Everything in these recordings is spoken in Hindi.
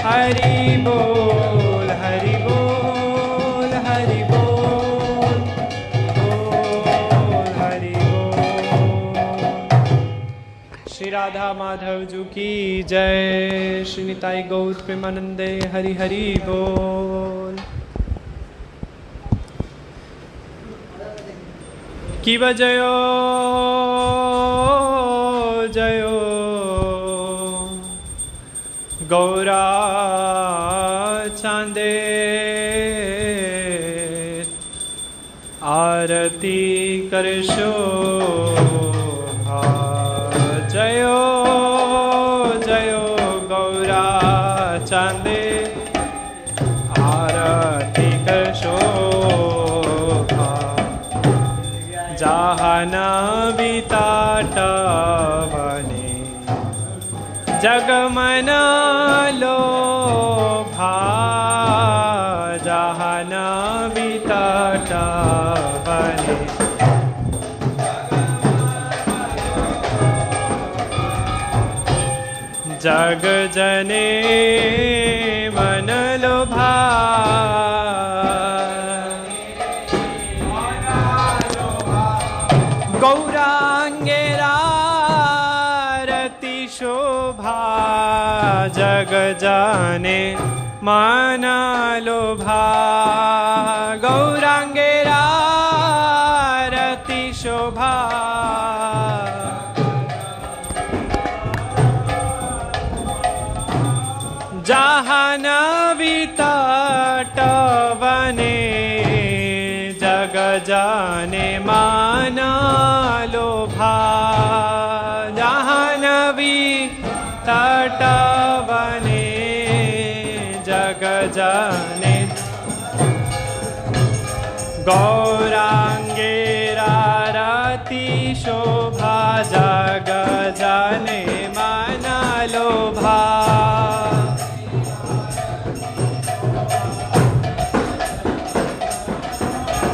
हरि बोल हरि बोल हरि बोल बोल हरि बोल। श्री राधा माधव जी की जय। श्री निताई गौर प्रेमानंदे हरि हरि बोल। की बजयो जयो गौरा चांदे आरती करशो जयो जयो गौरा चांदे आरती करशो जहाना बिताटा बने जगमन लोभा जहाना बिताटा बने जग जने मन लोभा गौरांगेरारती शोभा जग जाने माना लोभा गौरांगेरारती शोभा जहान वितटवने जग जाने माना लोभा जहान वितटवने जग जाने गौरांगेरारती शोभा जग जाने माना लोभा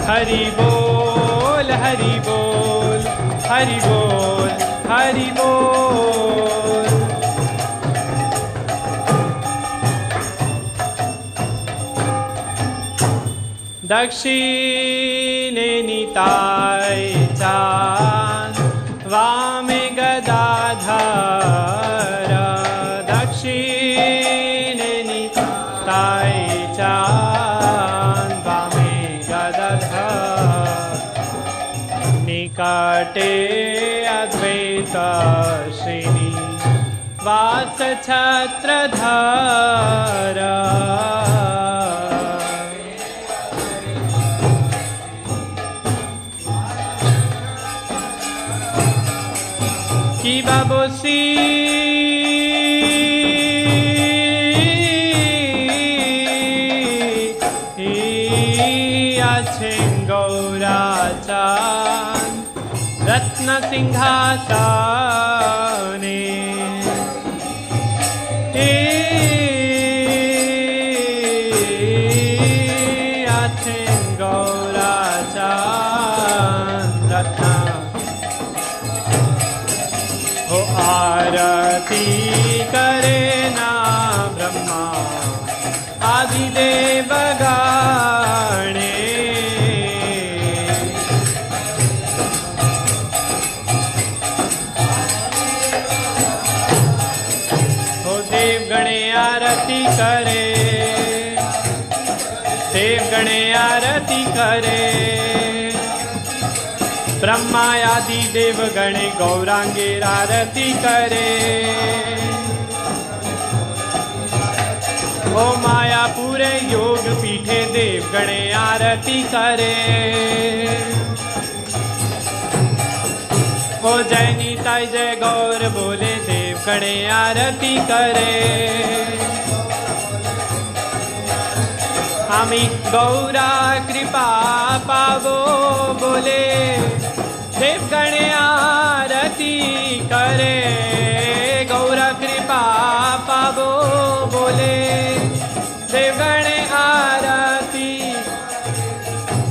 हरि बोल हरि बोल हरि बोल हरि बोल। दक्षिणे निताय चांद वामे गदाधर दक्षिणे निताय चांद वामे गदाधर निकटे अद्वैत श्रेणी वास छत्रधर की बाबोसी आछेन गौरा चांद रत्न सिंहासने आछेन गौरा चांद रत्न हो आरती करे ना ब्रह्मा आदि देव गाणे हो देव गणे आरती करे देव गणे आरती करे ब्रह्मा आदि देव गणे गौरांगेरारती करे ओ माया पूरे योग पीठे देव गणे आरती करे ओ जय नीताई जय गौर बोले देव गणे आरती करे आमी गौरा कृपा पावो बोले देव गणे आरती करे गौरा कृपा पावो बोले देव गणे आरती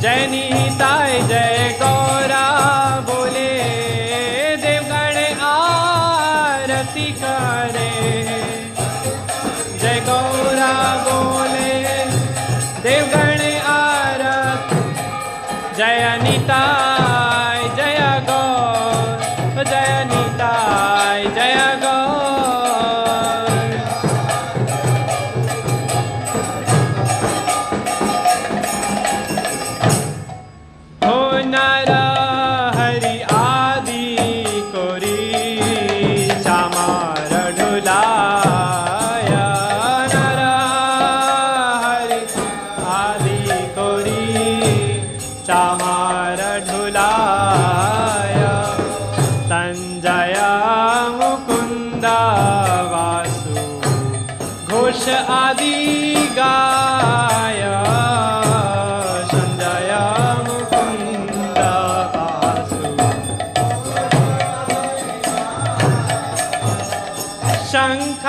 जय नीताय जय गौरा बोले देव गणे आरती करे जय गौरा घोष आदि गाय संजय मुकुंद वासु शंख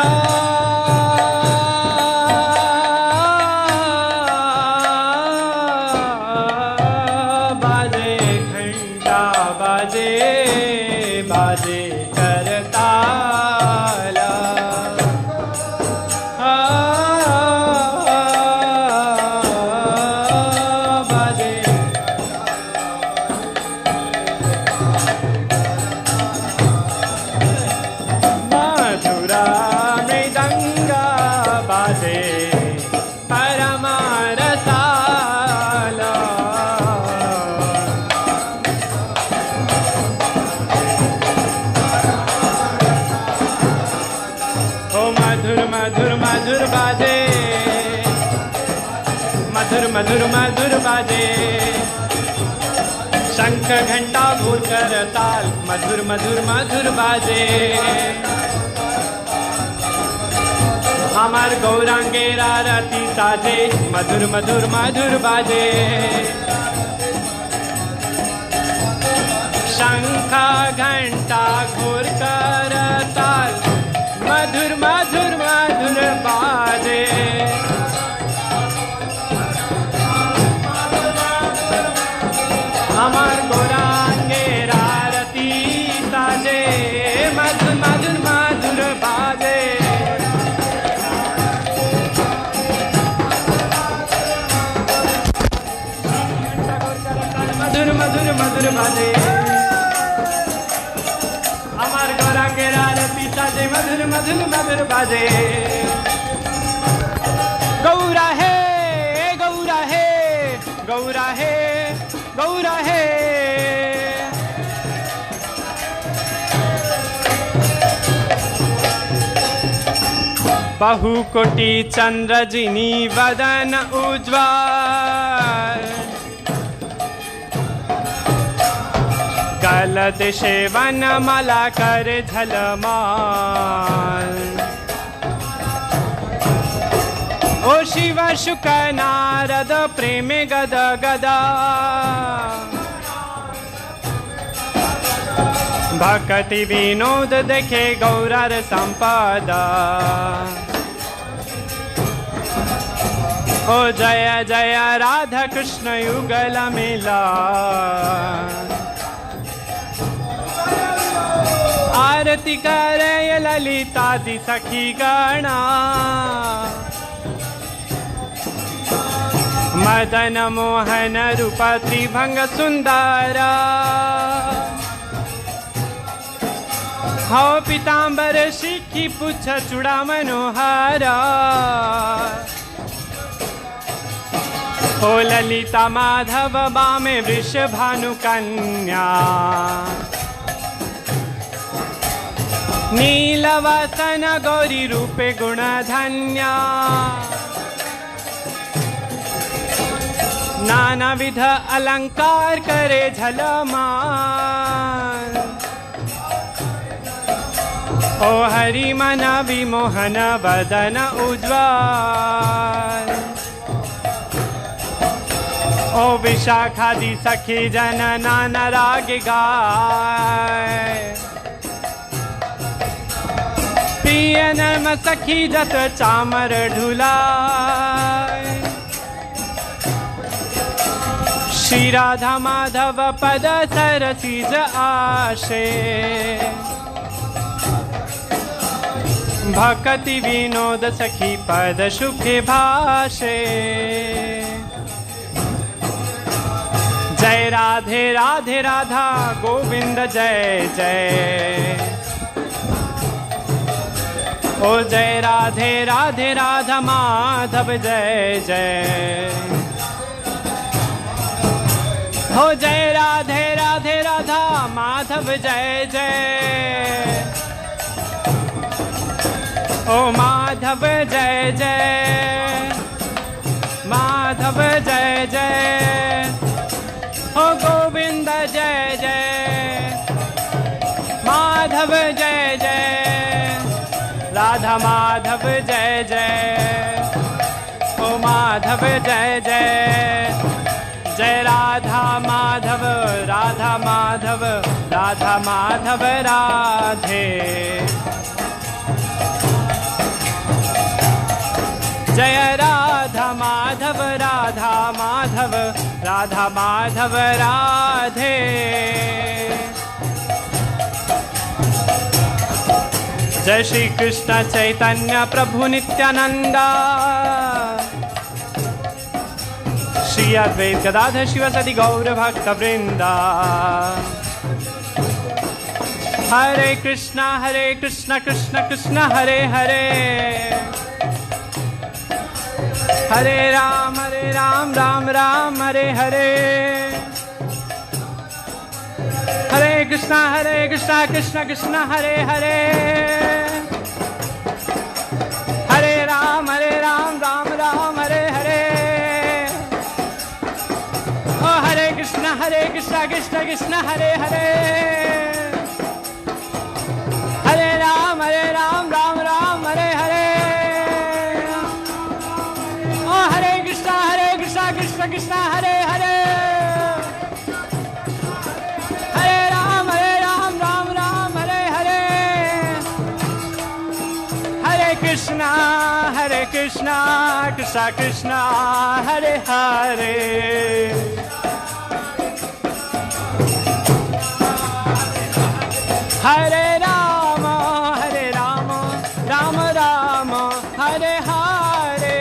बाजे घंटा बाजे बाजे करताला बाजे मधुरा मृदंगा बाजे परमा रसाला ओ मधुर मधुर मधुर बाजे मधुर मधुर मधुर बाजे शंख घंटा घोर कर ताल मधुर मधुर मधुर बाजे हमार गौरांगेरा रति साजे मधुर मधुर मधुर बाजे शंख घंटा घोर कर ताल मधुर मधुर मधुर बाजे हमार गौरांगेरा रति साजे मधुर मधुर मधुर बाजे मधुर मधुर मधुर बाजे हमार गौरांगेरा रति साजे मधुर मधुर मधुर बाजे गौरा है गौरा है गौरा है गौरा है बहु कोटि चंद्र जिनी वदन उज्ज्वल कल दिशे वन मला कर झलमाल ओ शिव शुक नारद प्रेम गद गदा भक्ति विनोद देखे गौरार संपदा ओ जय जय राधा कृष्ण युगल मिला आरती करे ललितादि सखी गणा मदन मोहन रूप त्रिभंग सुंदरा हो पीतांबर शिखी पुच्छ चूड़ा मनोहरा ओ ललिता माधव बामे वृष भानु कन्या नीलवसन गौरी रूपे गुण धन्या नाना विध अलंकार करे झलमान ओ हरि मन विमोहन वदन उज्ज्वल ओ विशाखादि सखी जन नाना राग गाय प्रिय नर्म सखी जत चामर ढुलाय श्री राधा माधव पद सरसीज आशे भक्ति विनोद सखी पद सुखे भाषे जय राधे राधे राधा गोविंद जय जय ओ जय राधे राधे राधा माधव जय जय हो जय राधे राधे राधा माधव जय जय ओ माधव जय जय माधव जय जय ओ गोविंद जय जय माधव जय जय राधा माधव जय जय, ओ माधव जय जय, जय राधा माधव, राधा माधव, राधा माधव राधे। जय राधा माधव, राधा माधव, राधा माधव राधे। जय श्री कृष्ण चैतन्य प्रभु नित्यानंदा, श्री अद्वैत गदाधर शिवसदि गौर भक्त वृंदा। हरे कृष्णा कृष्ण कृष्ण हरे हरे, हरे राम राम राम हरे हरे। हरे कृष्णा कृष्ण कृष्ण हरे हरे, हरे राम राम राम हरे हरे। ओ हरे कृष्णा कृष्ण कृष्ण हरे हरे, हरे राम राम राम हरे हरे। ओ हरे कृष्णा कृष्ण कृष्ण हरे हरे, हरे राम राम राम हरे हरे। हरे कृष्णा कृष्ण कृष्ण हरे हरे, हरे राम राम राम हरे हरे।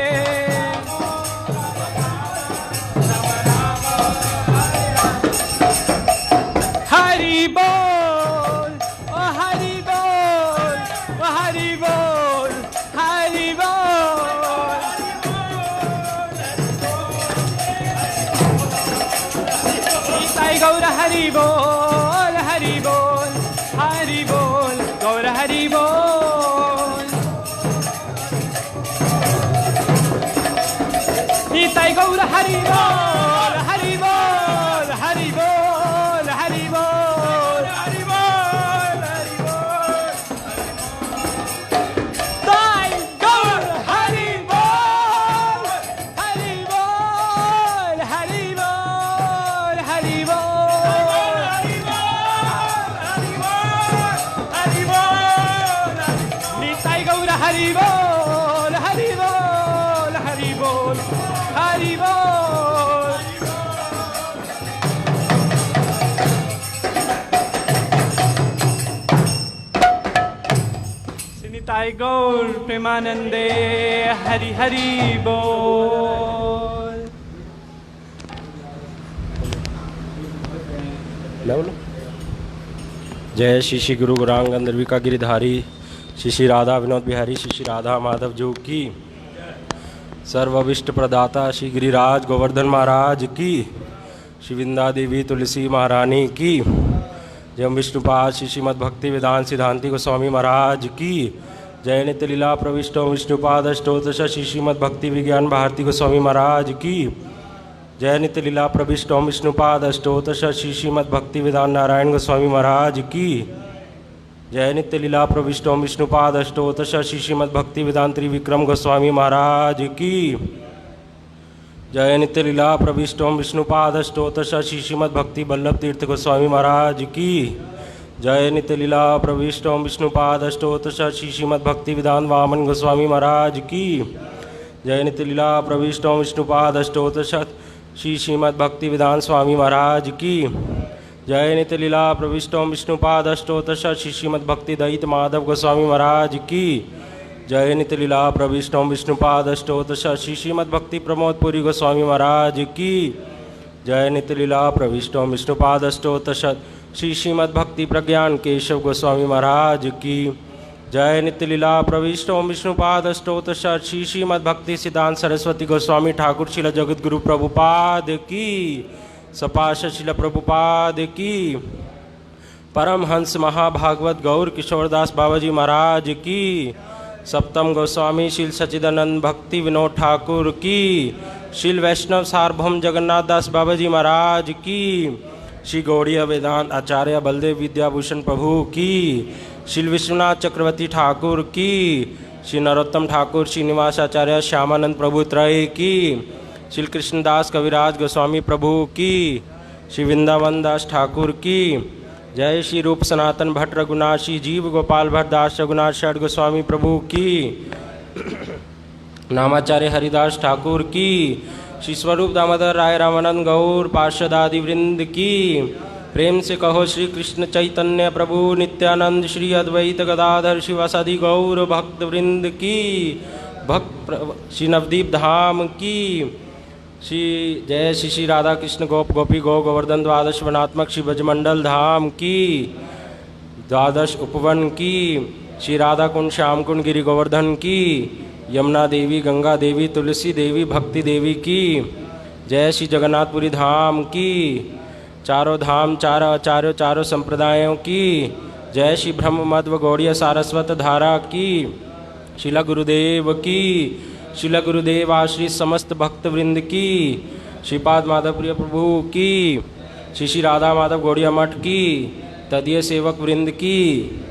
हरि बोल, ओ हरि बोल, ओ हरि बोल, हरि बोल। साई गौर हरि बोल, हरि बोल, हरि बोल, गौर हरि बोल। निताई गौर हरि बोल, हरि बोल, हरि बोल, हरि बोल, हरि बोल, हरि बोल। ताई गौर हरि बोल, हरि बोल, हरि बोल, हरि बोल, हरि बोल। निताई गौर हरि बोल, हरि बोल, हरि बोल, हरि बोल। निताई गौर प्रेमानंदे हरि हरि बोल। जय श्री श्री गुरु गौरांग गंधर्विका गिरिधारी, श्री श्री राधा विनोद बिहारी, श्री श्री राधा माधव जो की, सर्वविष्ट प्रदाता श्री गिरिराज गोवर्धन महाराज की, श्री वृंदा देवी तुलसी महारानी की, जय विष्णुपाद श्री श्रीमद भक्ति वेदांत सिद्धांति गोस्वामी महाराज की, जय नित्य लीला प्रविष्टो विष्णुपाद अष्टोत्तर श्री श्रीमद भक्ति विज्ञान भारती गोस्वामी महाराज की, जय नित्य लीला प्रविष्टो विष्णुपाद अष्टोत्तर श्री श्रीमद भक्ति वेदांत नारायण गोस्वामी महाराज की, जय नित्य लीला प्रविष्टो विष्णुपाद अष्टोत्तर श्री श्रीमद भक्ति वेदांत त्रिविक्रम गोस्वामी महाराज की, जय नित्य लीला प्रविष्टो विष्णुपाद अष्टोत्तर श्री श्रीमद भक्ति वल्लभ तीर्थ गोस्वामी महाराज की, जय नित्य लीला प्रविष्टो विष्णुपाद अष्टोत्तर श्री श्रीमद भक्ति वेदांत वामन गोस्वामी महाराज की, जय नित्य लीला प्रविष्टो विष्णुपाद अष्टोत्तर श्री श्रीमद भक्ति वेदांत स्वामी महाराज की, जय नित्य लीला प्रविष्टो विष्णुपाद अष्टोत्तर श्री श्रीमद भक्ति दयित माधव गोस्वामी महाराज की, जय नित्य लीला प्रविष्टो विष्णुपाद अष्टोत्तर श्री श्रीमद भक्ति प्रमोद पुरी गोस्वामी महाराज की, जय नित्य लीला प्रविष्टो विष्णुपाद अष्टोत्तर श्री श्रीमद भक्ति प्रज्ञान केशव गोस्वामी महाराज की, जय नित्य लीला प्रविष्टो विष्णुपाद अष्टोत्तर श्री श्रीमद भक्ति सिद्धांत सरस्वती गोस्वामी ठाकुर शिला जगत गुरु प्रभुपाद की, सपाश शिला प्रभुपाद की, परमहंस महाभागवत गौर किशोरदास बाबाजी महाराज की, सप्तम गोस्वामी श्री सच्चिदानंद भक्ति विनोद ठाकुर की, श्री वैष्णव सार्वभौम जगन्नाथ दास बाबाजी महाराज की, श्री गौड़ीय वेदांत आचार्य बलदेव विद्याभूषण प्रभु की, श्री विश्वनाथ चक्रवर्ती ठाकुर की, श्री नरोत्तम ठाकुर, श्रीनिवासाचार्य श्यामानंद प्रभु त्रय की, श्री कृष्णदास कविराज गोस्वामी प्रभु की, श्री वृंदावन दास ठाकुर की। जय श्री रूप सनातन भट्ट रघुनाथ, श्री जीव गोपाल भट्ट दास रघुनाथ षड गोस्वामी प्रभु की, नामाचार्य हरिदास ठाकुर की, श्री स्वरूप दामोदर राय रामानंद गौर पार्षद आदि वृंद की। प्रेम से कहो श्री कृष्ण चैतन्य प्रभु नित्यानंद, श्री अद्वैत गदाधर शिवासादि गौर भक्त वृंद की। भक्त श्री नवदीप धाम की। श्री जय श्री श्री राधा कृष्ण गोप गोपी गो गोवर्धन द्वादश वनात्मक श्री ब्रजमंडल धाम की, द्वादश उपवन की। श्री राधा कुंड श्याम कुंड गिरि गोवर्धन की, यमुना देवी गंगा देवी तुलसी देवी भक्ति देवी की। जय श्री जगन्नाथपुरी धाम की। चारों धाम चारों आचार्यों चारों संप्रदायों की। जय श्री ब्रह्म मध्व गौड़ीय सारस्वत धारा की। शिला गुरुदेव की। शिला गुरुदेव आश्रित समस्त भक्त वृंद की। श्रीपाद माधव प्रिय प्रभु की। श्री श्री राधा माधव गौड़िया मठ की। तदीय सेवक वृंद की।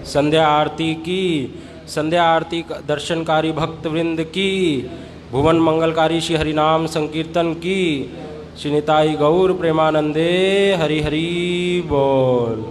संध्या आरती की। संध्या आरती दर्शनकारी भक्त वृंद की। भुवन मंगलकारी श्री हरिनाम संकीर्तन की। श्री निताई गौर प्रेमानंदे हरि हरि बोल।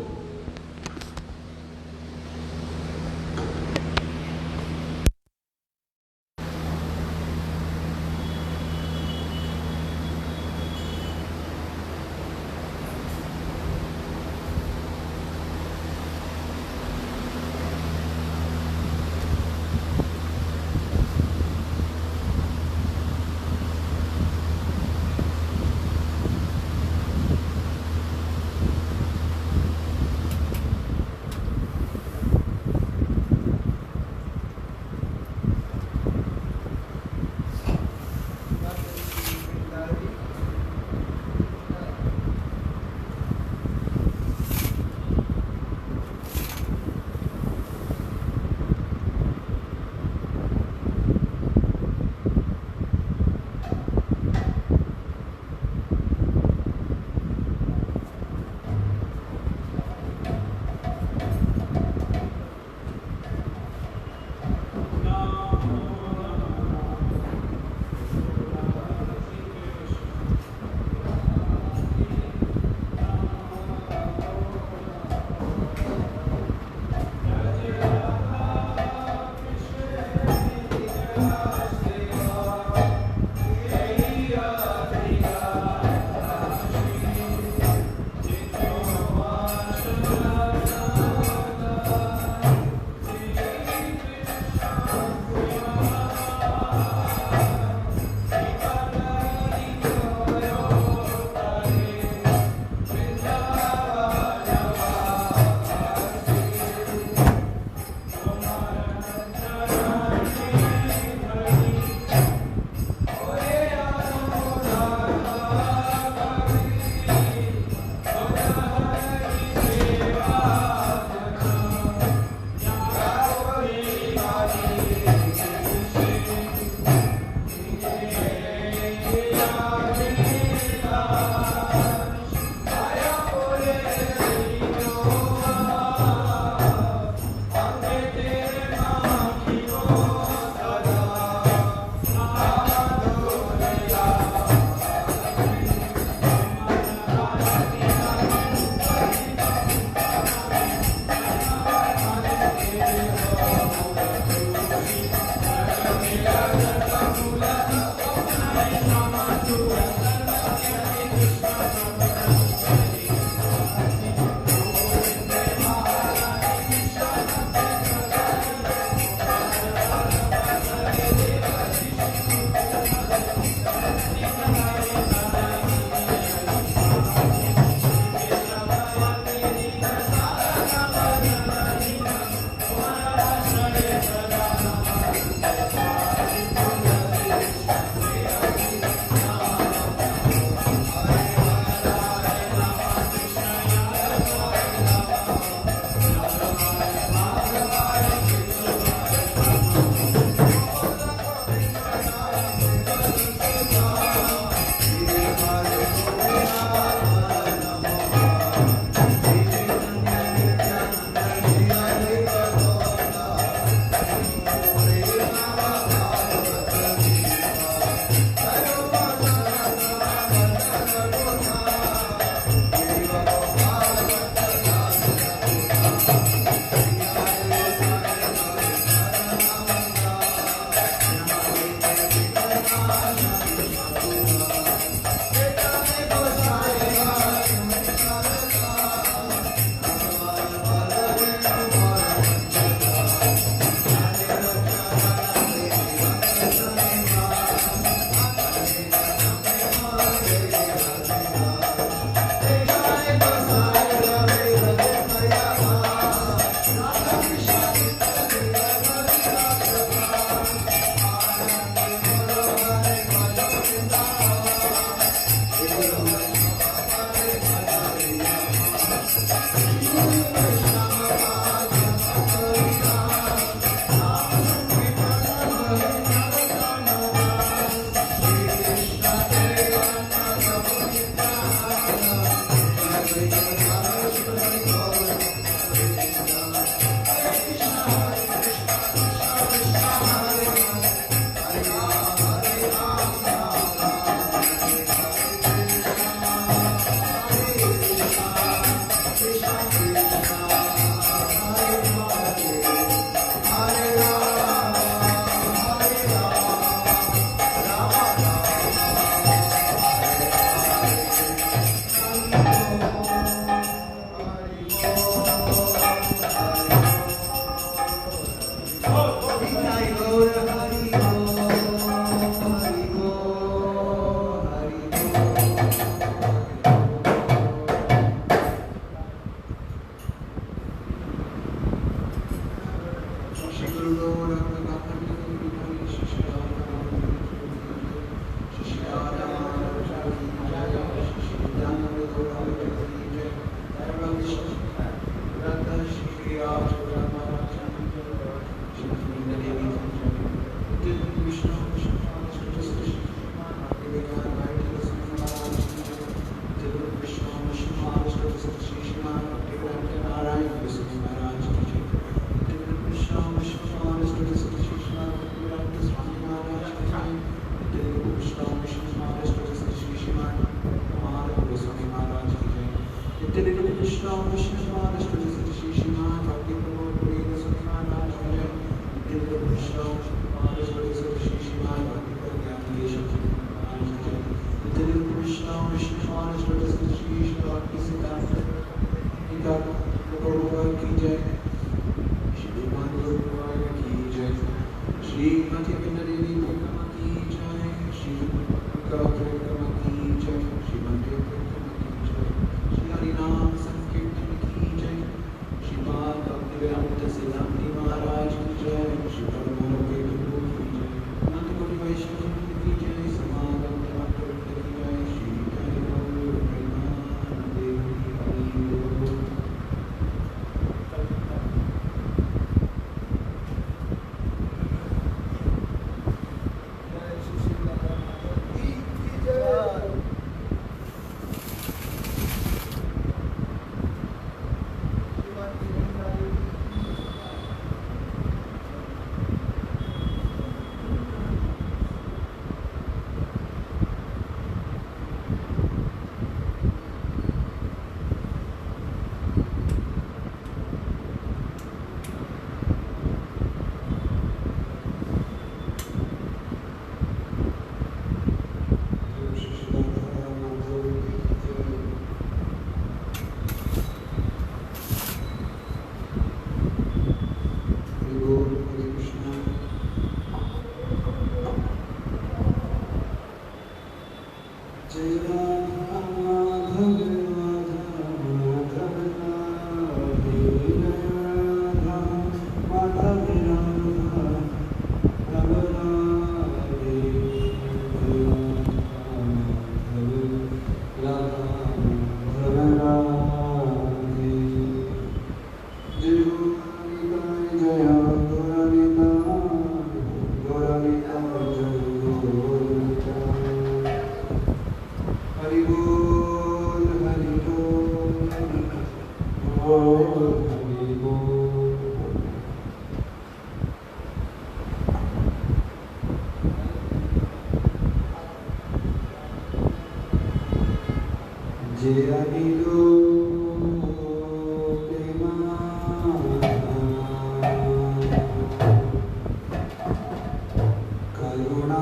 करुणा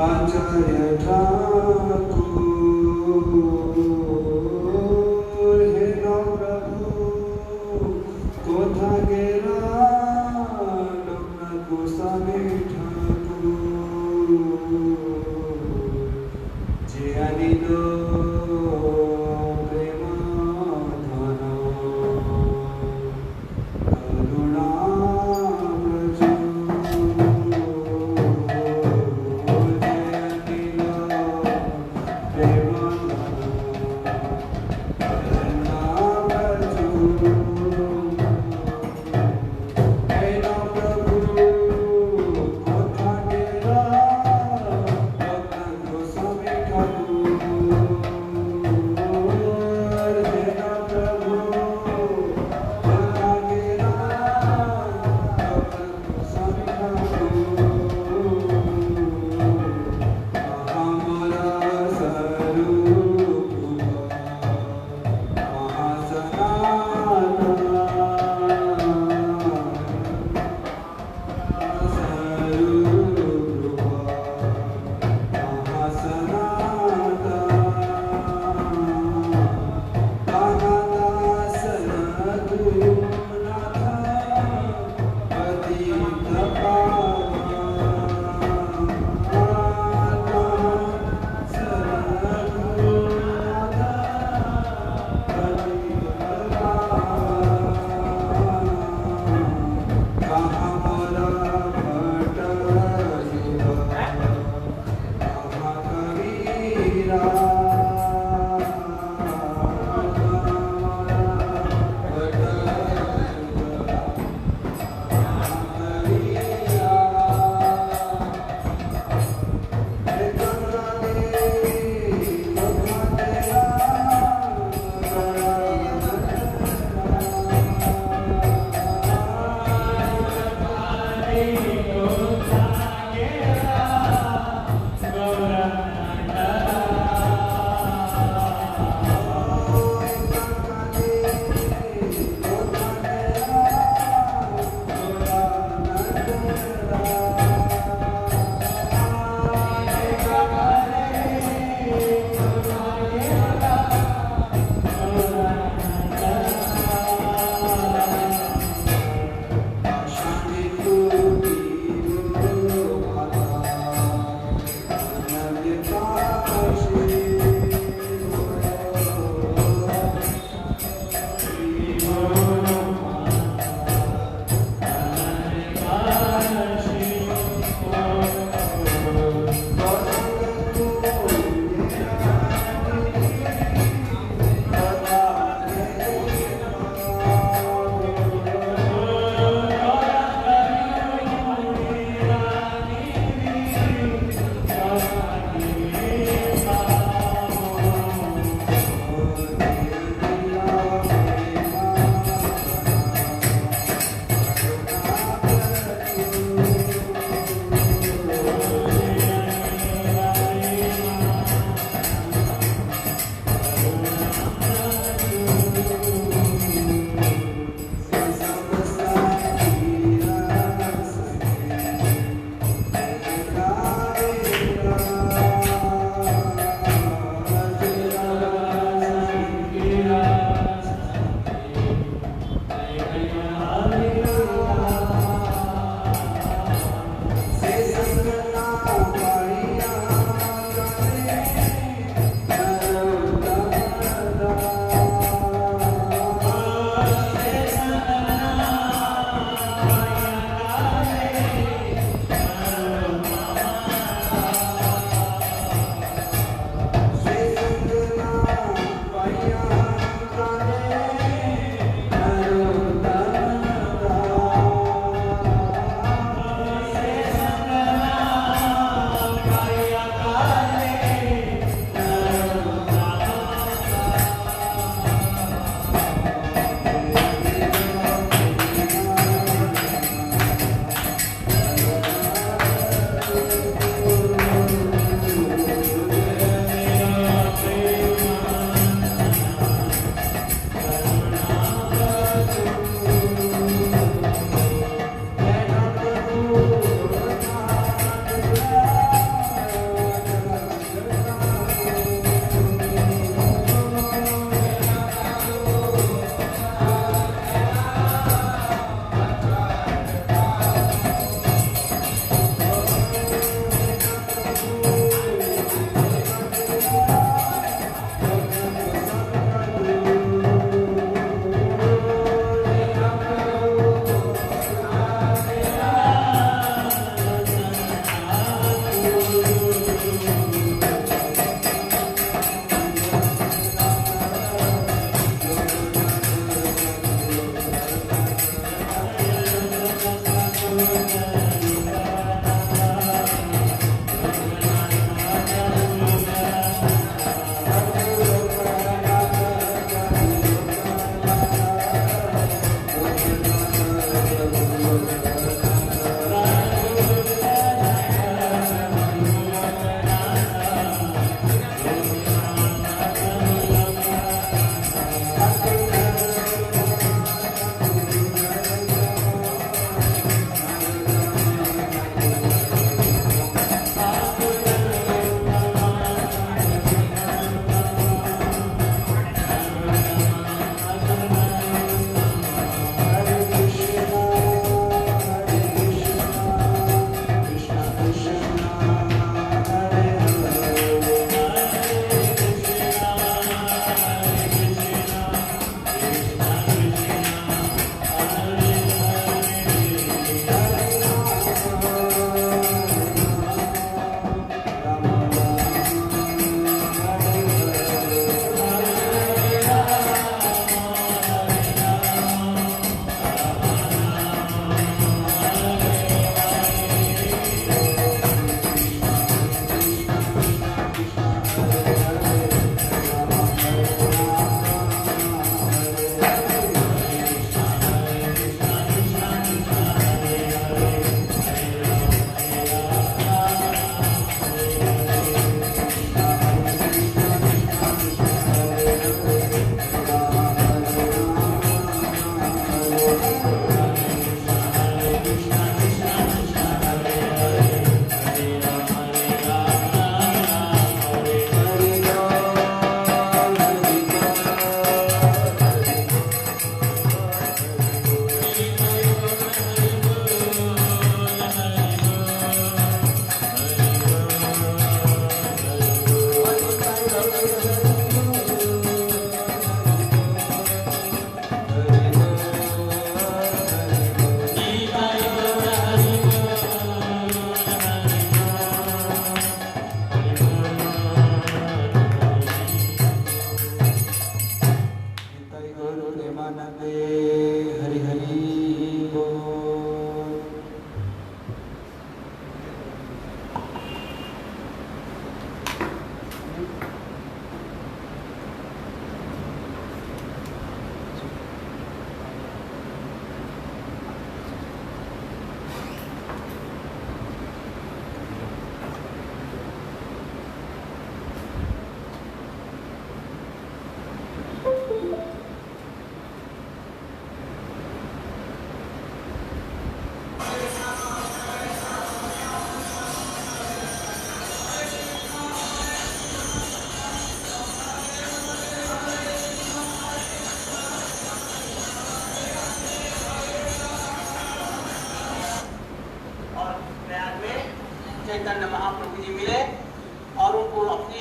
आचार्य ठाकुर हे नौ प्रभु कोथा गेरा लोकनाथ गोस्वामी ठाकुर जे अनिलो प्रेम धन करुणा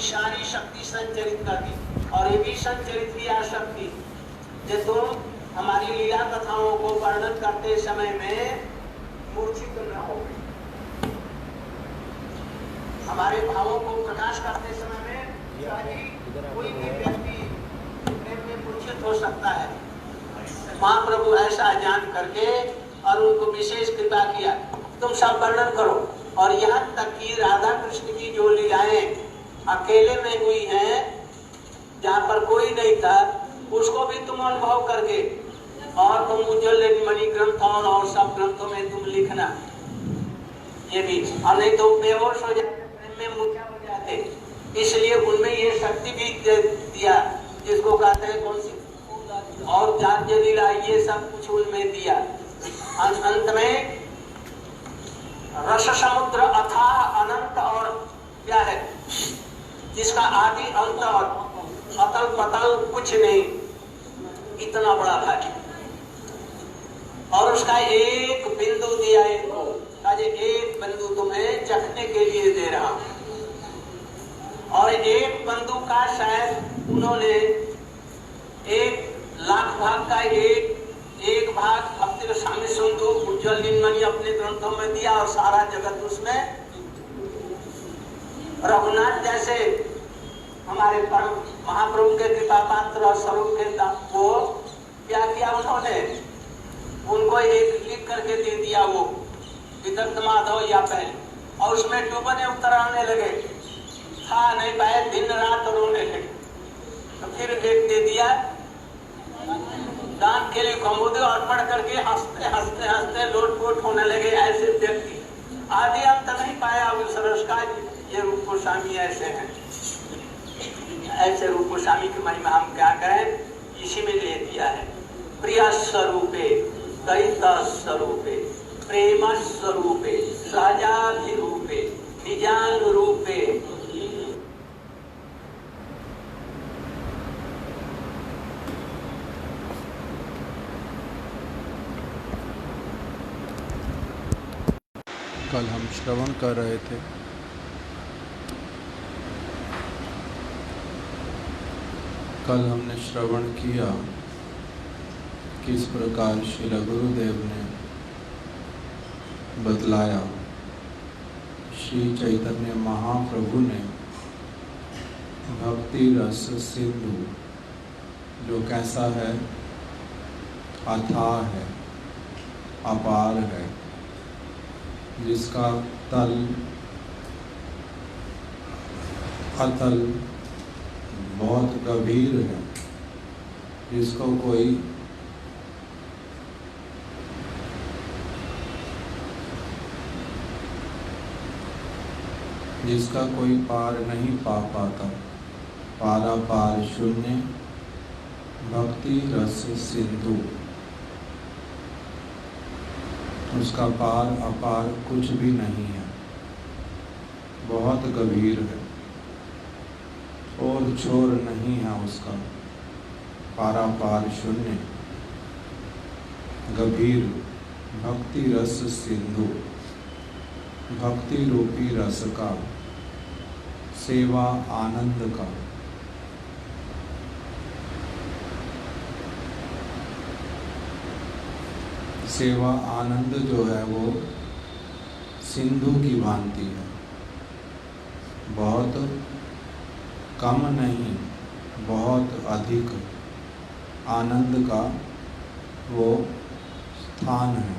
सारी शक्ति संचरित कर दी और ये भी संचरित किया शक्ति जे तुम हमारी लीला कथाओं को वर्णन करते समय में मूर्छित न हो, हमारे भावों को प्रकाश करते समय में कोई भी व्यक्ति प्रेम में मूर्छित हो सकता है। महाप्रभु ऐसा जान करके और उनको विशेष कृपा किया, तुम सब वर्णन करो। और यहाँ तक कि राधा कृष्ण की जो लीलाएं अकेले में हुई हैं, जहाँ पर कोई नहीं था, उसको भी तुम अनुभव करके और तुम उज्जवल मणि ग्रंथों और सब ग्रंथों में तुम लिखना, ये भी। और नहीं तो बेहोश हो जाते, प्रेम में मूर्छा हो जाते, इसलिए उनमें ये शक्ति भी दिया, जिसको कहते हैं कौन सी और जाज्य लीला, ये सब कुछ उनमें दिया। अंत में रस समुद्र अथाह अनंत और क्या है, जिसका आदि अंत और अतल पतल कुछ नहीं, इतना बड़ा भाग्य। और उसका एक बिंदु दिया इनको, आज एक बिंदु तुम्हें चखने के लिए दे रहा हूं। और एक बिंदु का शायद उन्होंने 1,00,000 भाग का एक भाग भक्ति गोस्वामी सिंधु उज्जवल नीलमणि अपने ग्रंथों में दिया और सारा जगत उसमें। रघुनाथ जैसे हमारे परम महाप्रभु के कृपा पात्र और स्वरूप के वो क्या किया उन्होंने, उनको एक लिख करके दे दिया वो विदग्ध माधव या पहले, और उसमें डूबने उतर आने लगे, खा नहीं पाए, दिन रात रोने लगे। तो फिर एक दे दिया दान के लिए कमोदे, और पढ़ करके हंसते हंसते हंसते लोटपोट होने लगे। ऐसे व्यक्ति आदि अंत नहीं पाया उस रस का। ये रूप गोस्वामी ऐसे हैं, ऐसे रूप गोस्वामी की महिमा हम क्या कहें, इसी में ले दिया है। प्रिय स्वरूपे दयित स्वरूपे प्रेम स्वरूपे सहजाभिरूपे निजान रूपे। कल हम श्रवण कर रहे थे कल हमने श्रवण किया किस प्रकार श्री गुरुदेव ने बतलाया, श्री चैतन्य महाप्रभु ने भक्ति रस सिंधु जो कैसा है, अथाह है, अपार है, जिसका तल अतल बहुत गंभीर है, जिसको कोई जिसका कोई पार नहीं पा पाता, पारा पार शून्य भक्ति रस सिंधु, उसका पार अपार कुछ भी नहीं है, बहुत गंभीर है, और छोर नहीं है उसका, पारा पार शून्य गंभीर भक्ति रस सिंधु, भक्ति रूपी रस का, सेवा आनंद का। सेवा आनंद जो है वो सिंधु की भांति है, बहुत कम नहीं, बहुत अधिक आनंद का वो स्थान है,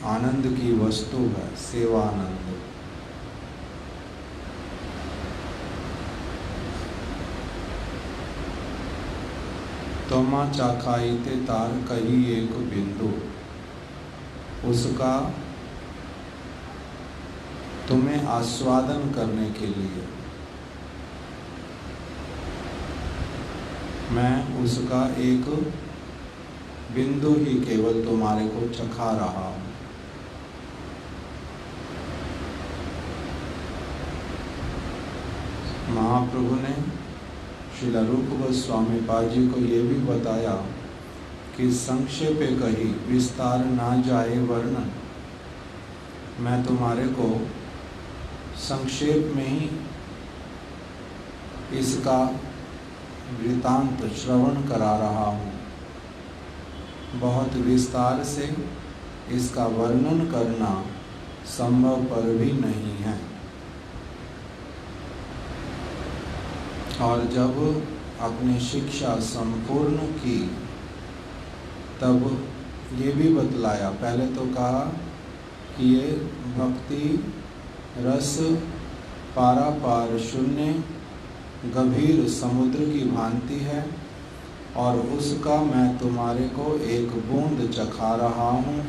आनंद की वस्तु है सेवानंद। तोमा चाखाईते तार कही एक बिंदु, उसका तुम्हें आस्वादन करने के लिए मैं उसका एक बिंदु ही केवल तुम्हारे को चखा रहा हूँ। महाप्रभु ने श्रील रूप गोस्वामी पाद जी को ये भी बताया कि संक्षेपे कही विस्तार ना जाए वर्णन, मैं तुम्हारे को संक्षेप में ही इसका वृतांत श्रवण करा रहा हूँ। बहुत विस्तार से इसका वर्णन करना संभव पर भी नहीं है। और जब अपनी शिक्षा संपूर्ण की तब ये भी बतलाया, पहले तो कहा कि ये भक्ति रस पारापार शून्य गंभीर समुद्र की भांति है और उसका मैं तुम्हारे को एक बूंद चखा रहा हूँ।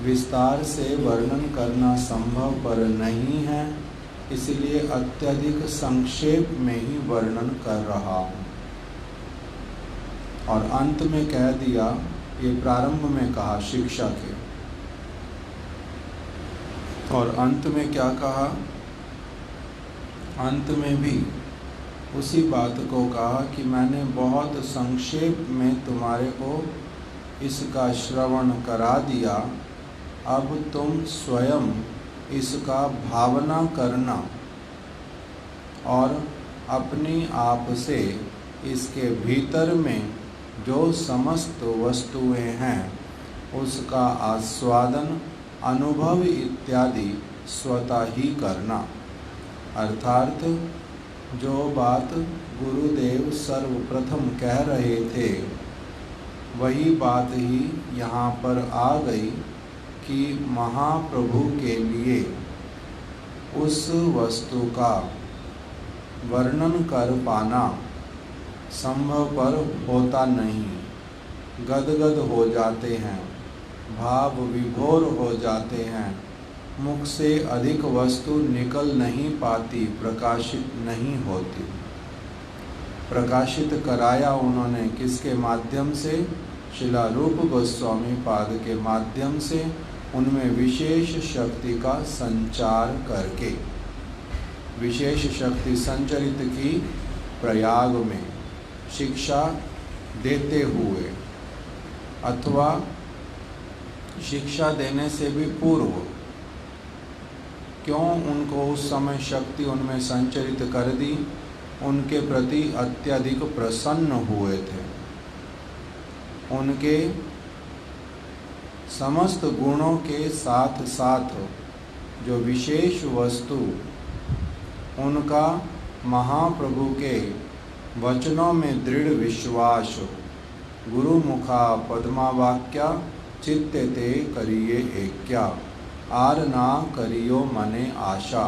विस्तार से वर्णन करना संभव पर नहीं है, इसलिए अत्यधिक संक्षेप में ही वर्णन कर रहा हूँ। और अंत में कह दिया, ये प्रारंभ में कहा शिक्षा के, और अंत में क्या कहा? अंत में भी उसी बात को कहा कि मैंने बहुत संक्षेप में तुम्हारे को इसका श्रवण करा दिया, अब तुम स्वयं इसका भावना करना और अपनी आप से इसके भीतर में जो समस्त वस्तुएं हैं उसका आस्वादन, अनुभव इत्यादि स्वतः ही करना। अर्थात जो बात गुरुदेव सर्वप्रथम कह रहे थे वही बात ही यहाँ पर आ गई कि महाप्रभु के लिए उस वस्तु का वर्णन कर पाना संभव पर होता नहीं। गदगद हो जाते हैं, भाव विभोर हो जाते हैं, मुख से अधिक वस्तु निकल नहीं पाती, प्रकाशित नहीं होती। प्रकाशित कराया उन्होंने किसके माध्यम से? श्रील रूप गोस्वामी पाद के माध्यम से, उनमें विशेष शक्ति का संचार करके। विशेष शक्ति संचरित की प्रयाग में शिक्षा देते हुए अथवा शिक्षा देने से भी पूर्व। क्यों उनको उस समय शक्ति उनमें संचरित कर दी? उनके प्रति अत्यधिक प्रसन्न हुए थे। उनके समस्त गुणों के साथ साथ जो विशेष वस्तु उनका महाप्रभु के वचनों में दृढ़ विश्वास, गुरु मुखा पद्मावाक्या चित्ते ते करिए ऐक्या, आर ना करियो मने आशा।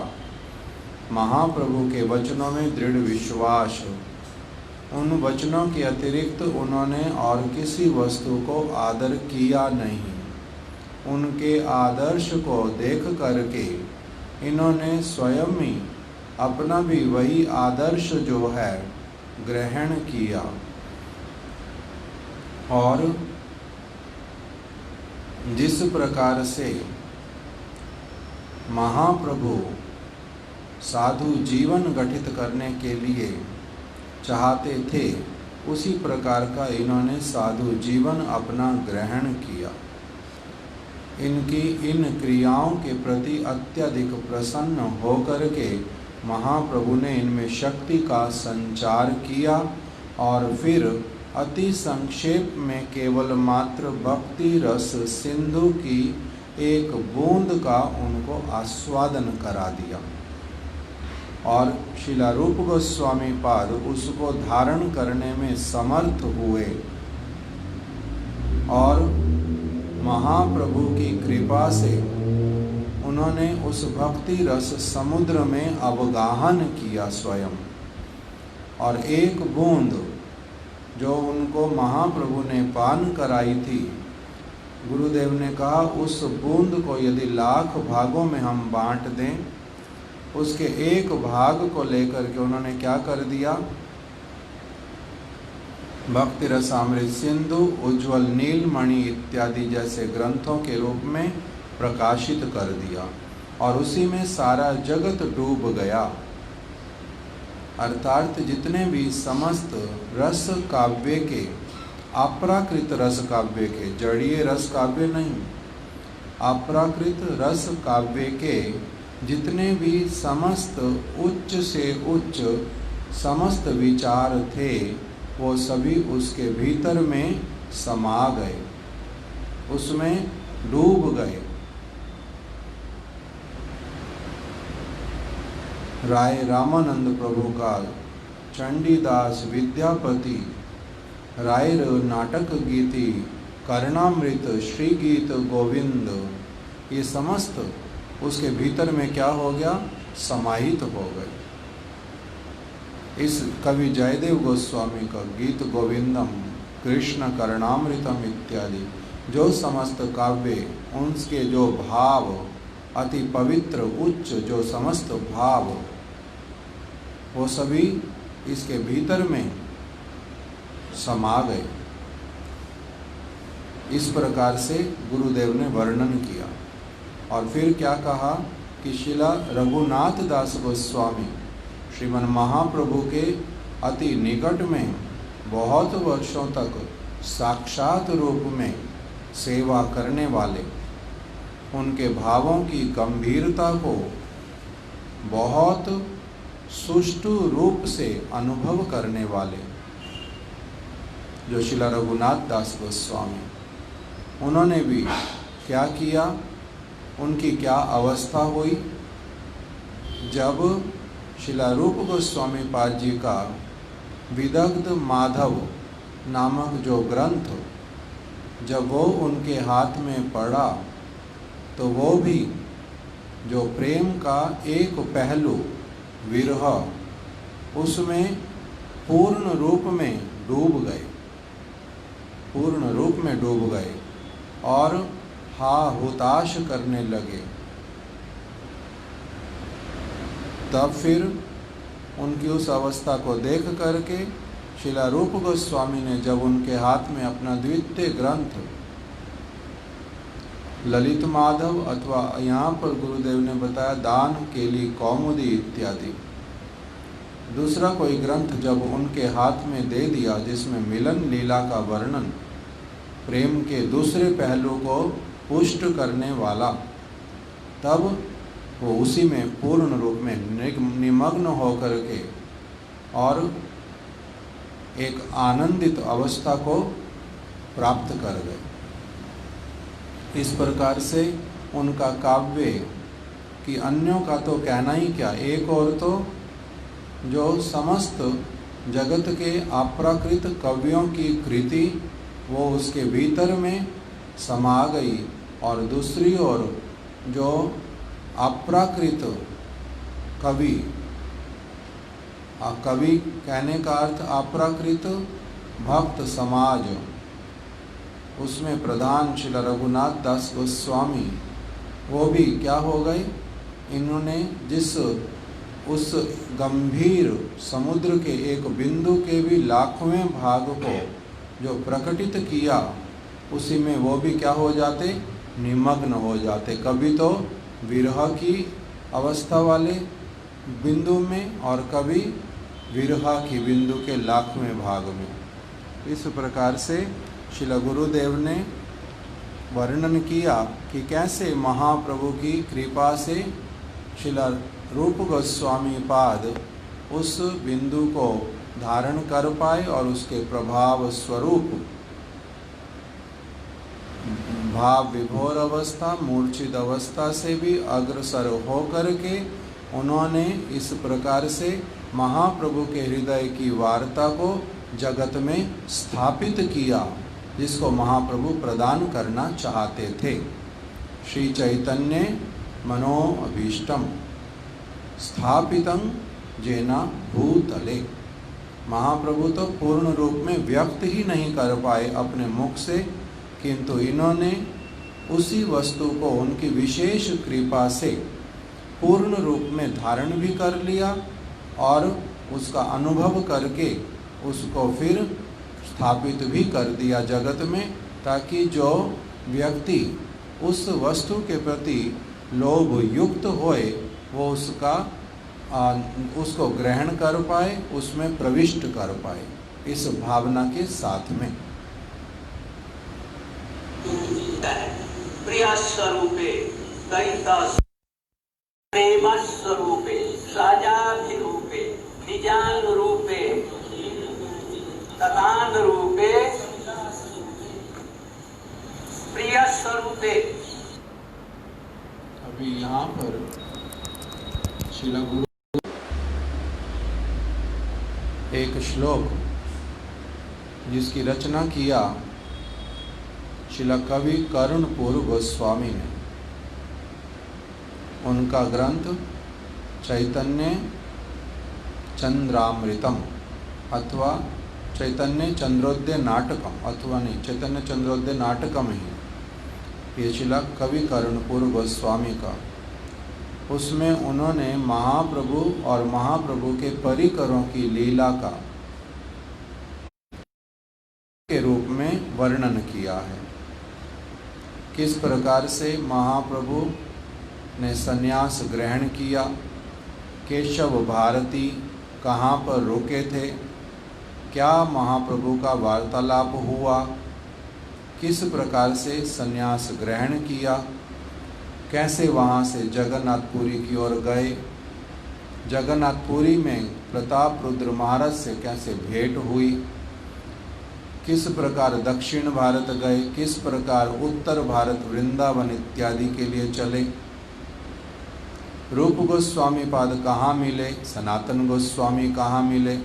महाप्रभु के वचनों में दृढ़ विश्वास, उन वचनों के अतिरिक्त उन्होंने और किसी वस्तु को आदर किया नहीं। उनके आदर्श को देख करके इन्होंने स्वयं ही अपना भी वही आदर्श जो है ग्रहण किया और जिस प्रकार से महाप्रभु साधु जीवन गठित करने के लिए चाहते थे, उसी प्रकार का इन्होंने साधु जीवन अपना ग्रहण किया। इनकी इन क्रियाओं के प्रति अत्यधिक प्रसन्न होकर के महाप्रभु ने इनमें शक्ति का संचार किया और फिर अति संक्षेप में केवल मात्र भक्ति रस सिंधु की एक बूंद का उनको आस्वादन करा दिया और श्रील रूप गोस्वामी पाद उसको धारण करने में समर्थ हुए और महाप्रभु की कृपा से उन्होंने उस भक्ति रस समुद्र में अवगाहन किया स्वयं। और एक बूंद जो उनको महाप्रभु ने पान कराई थी, गुरुदेव ने कहा उस बूंद को यदि लाख भागों में हम बांट दें, उसके एक भाग को लेकर के उन्होंने क्या कर दिया? भक्ति रसामृत सिंधु, उज्ज्वल नीलमणि इत्यादि जैसे ग्रंथों के रूप में प्रकाशित कर दिया और उसी में सारा जगत डूब गया। अर्थात जितने भी समस्त रस काव्य के, अप्राकृत रस काव्य के, जड़ीय रस काव्य नहीं, अप्राकृत रस काव्य के जितने भी समस्त उच्च से उच्च समस्त विचार थे वो सभी उसके भीतर में समा गए, उसमें डूब गए। राय रामानंद प्रभु का चंडीदास विद्यापति रायर नाटक गीति कर्णामृत श्री गीत गोविंद, ये समस्त उसके भीतर में क्या हो गया, समाहित हो गए। इस कवि जयदेव गोस्वामी का गीत गोविंदम, कृष्ण कर्णामृतम इत्यादि जो समस्त काव्य, उनके जो भाव अति पवित्र उच्च जो समस्त भाव, वो सभी इसके भीतर में समा गए। इस प्रकार से गुरुदेव ने वर्णन किया। और फिर क्या कहा कि शिला रघुनाथ दास गोस्वामी श्रीमन महाप्रभु के अति निकट में बहुत वर्षों तक साक्षात रूप में सेवा करने वाले, उनके भावों की गंभीरता को बहुत सुष्ठु रूप से अनुभव करने वाले जो शिला रघुनाथ दास गोस्वामी, उन्होंने भी क्या किया, उनकी क्या अवस्था हुई जब शिला रूप गोस्वामी पाद जी का विदग्ध माधव नामक जो ग्रंथ जब वो उनके हाथ में पड़ा, तो वो भी जो प्रेम का एक पहलू विरह, उसमें पूर्ण रूप में डूब गए, पूर्ण रूप में डूब गए और हा हुताश करने लगे। तब फिर उनकी उस अवस्था को देख करके शिला रूप गोस्वामी ने जब उनके हाथ में अपना द्वितीय ग्रंथ ललित माधव अथवा यहाँ पर गुरुदेव ने बताया दान केली कौमुदी इत्यादि, दूसरा कोई ग्रंथ जब उनके हाथ में दे दिया जिसमें मिलन लीला का वर्णन, प्रेम के दूसरे पहलू को पुष्ट करने वाला, तब वो उसी में पूर्ण रूप में निमग्न होकर के और एक आनंदित अवस्था को प्राप्त कर गए। इस प्रकार से उनका काव्य कि अन्यों का तो कहना ही क्या, एक और तो जो समस्त जगत के अप्राकृत कवियों की कृति वो उसके भीतर में समा गई, और दूसरी ओर जो अप्राकृत कवि, कवि कहने का अर्थ अप्राकृत भक्त समाज, उसमें प्रधान श्री रघुनाथ दास गोस्वामी, वो भी क्या हो गए, इन्होंने जिस उस गंभीर समुद्र के एक बिंदु के भी लाखवें भाग को जो प्रकटित किया, उसी में वो भी क्या हो जाते, निमग्न हो जाते। कभी तो विरह की अवस्था वाले बिंदु में और कभी विरह की बिंदु के लाखवें भाग में। इस प्रकार से श्रील गुरुदेव ने वर्णन किया कि कैसे महाप्रभु की कृपा से श्रील रूप गोस्वामी पाद उस बिंदु को धारण कर पाए और उसके प्रभाव स्वरूप भाव विभोर अवस्था, मूर्छित अवस्था से भी अग्रसर हो करके उन्होंने इस प्रकार से महाप्रभु के हृदय की वार्ता को जगत में स्थापित किया, जिसको महाप्रभु प्रदान करना चाहते थे। श्री चैतन्य मनो अभीष्टम स्थापितं जेना भूतले। महाप्रभु तो पूर्ण रूप में व्यक्त ही नहीं कर पाए अपने मुख से, किंतु इन्होंने उसी वस्तु को उनकी विशेष कृपा से पूर्ण रूप में धारण भी कर लिया और उसका अनुभव करके उसको फिर स्थापित भी कर दिया जगत में, ताकि जो व्यक्ति उस वस्तु के प्रति लोभ युक्त होए वो उसको ग्रहण कर पाए, उसमें प्रविष्ट कर पाए, इस भावना के साथ में। प्रिया स्वरूपे दयिता प्रेम स्वरूपे साजाभिरूपे निज बीजान रूपे तदान रूपे प्रिय स्वरूपे। अभी यहाँ पर श्रील गुरु एक श्लोक जिसकी रचना किया श्रील कवि कर्णपुर गोस्वामी ने, उनका ग्रंथ चैतन्य चंद्रामृतम अथवा चैतन्य चंद्रोदय नाटकम, अथवा नहीं, चैतन्य चंद्रोदय नाटकम ही ये शिला कवि कर्णपुर गोस्वामी का। उसमें उन्होंने महाप्रभु और महाप्रभु के परिकरों की लीला का के रूप में वर्णन किया है। किस प्रकार से महाप्रभु ने संन्यास ग्रहण किया, केशव भारती कहाँ पर रुके थे, क्या महाप्रभु का वार्तालाप हुआ, किस प्रकार से संन्यास ग्रहण किया, कैसे वहाँ से जगन्नाथपुरी की ओर गए, जगन्नाथपुरी में प्रताप रुद्र महाराज से कैसे भेंट हुई, किस प्रकार दक्षिण भारत गए, किस प्रकार उत्तर भारत वृंदावन इत्यादि के लिए चले, रूप गोस्वामी पाद कहाँ मिले, सनातन गोस्वामी कहाँ मिले,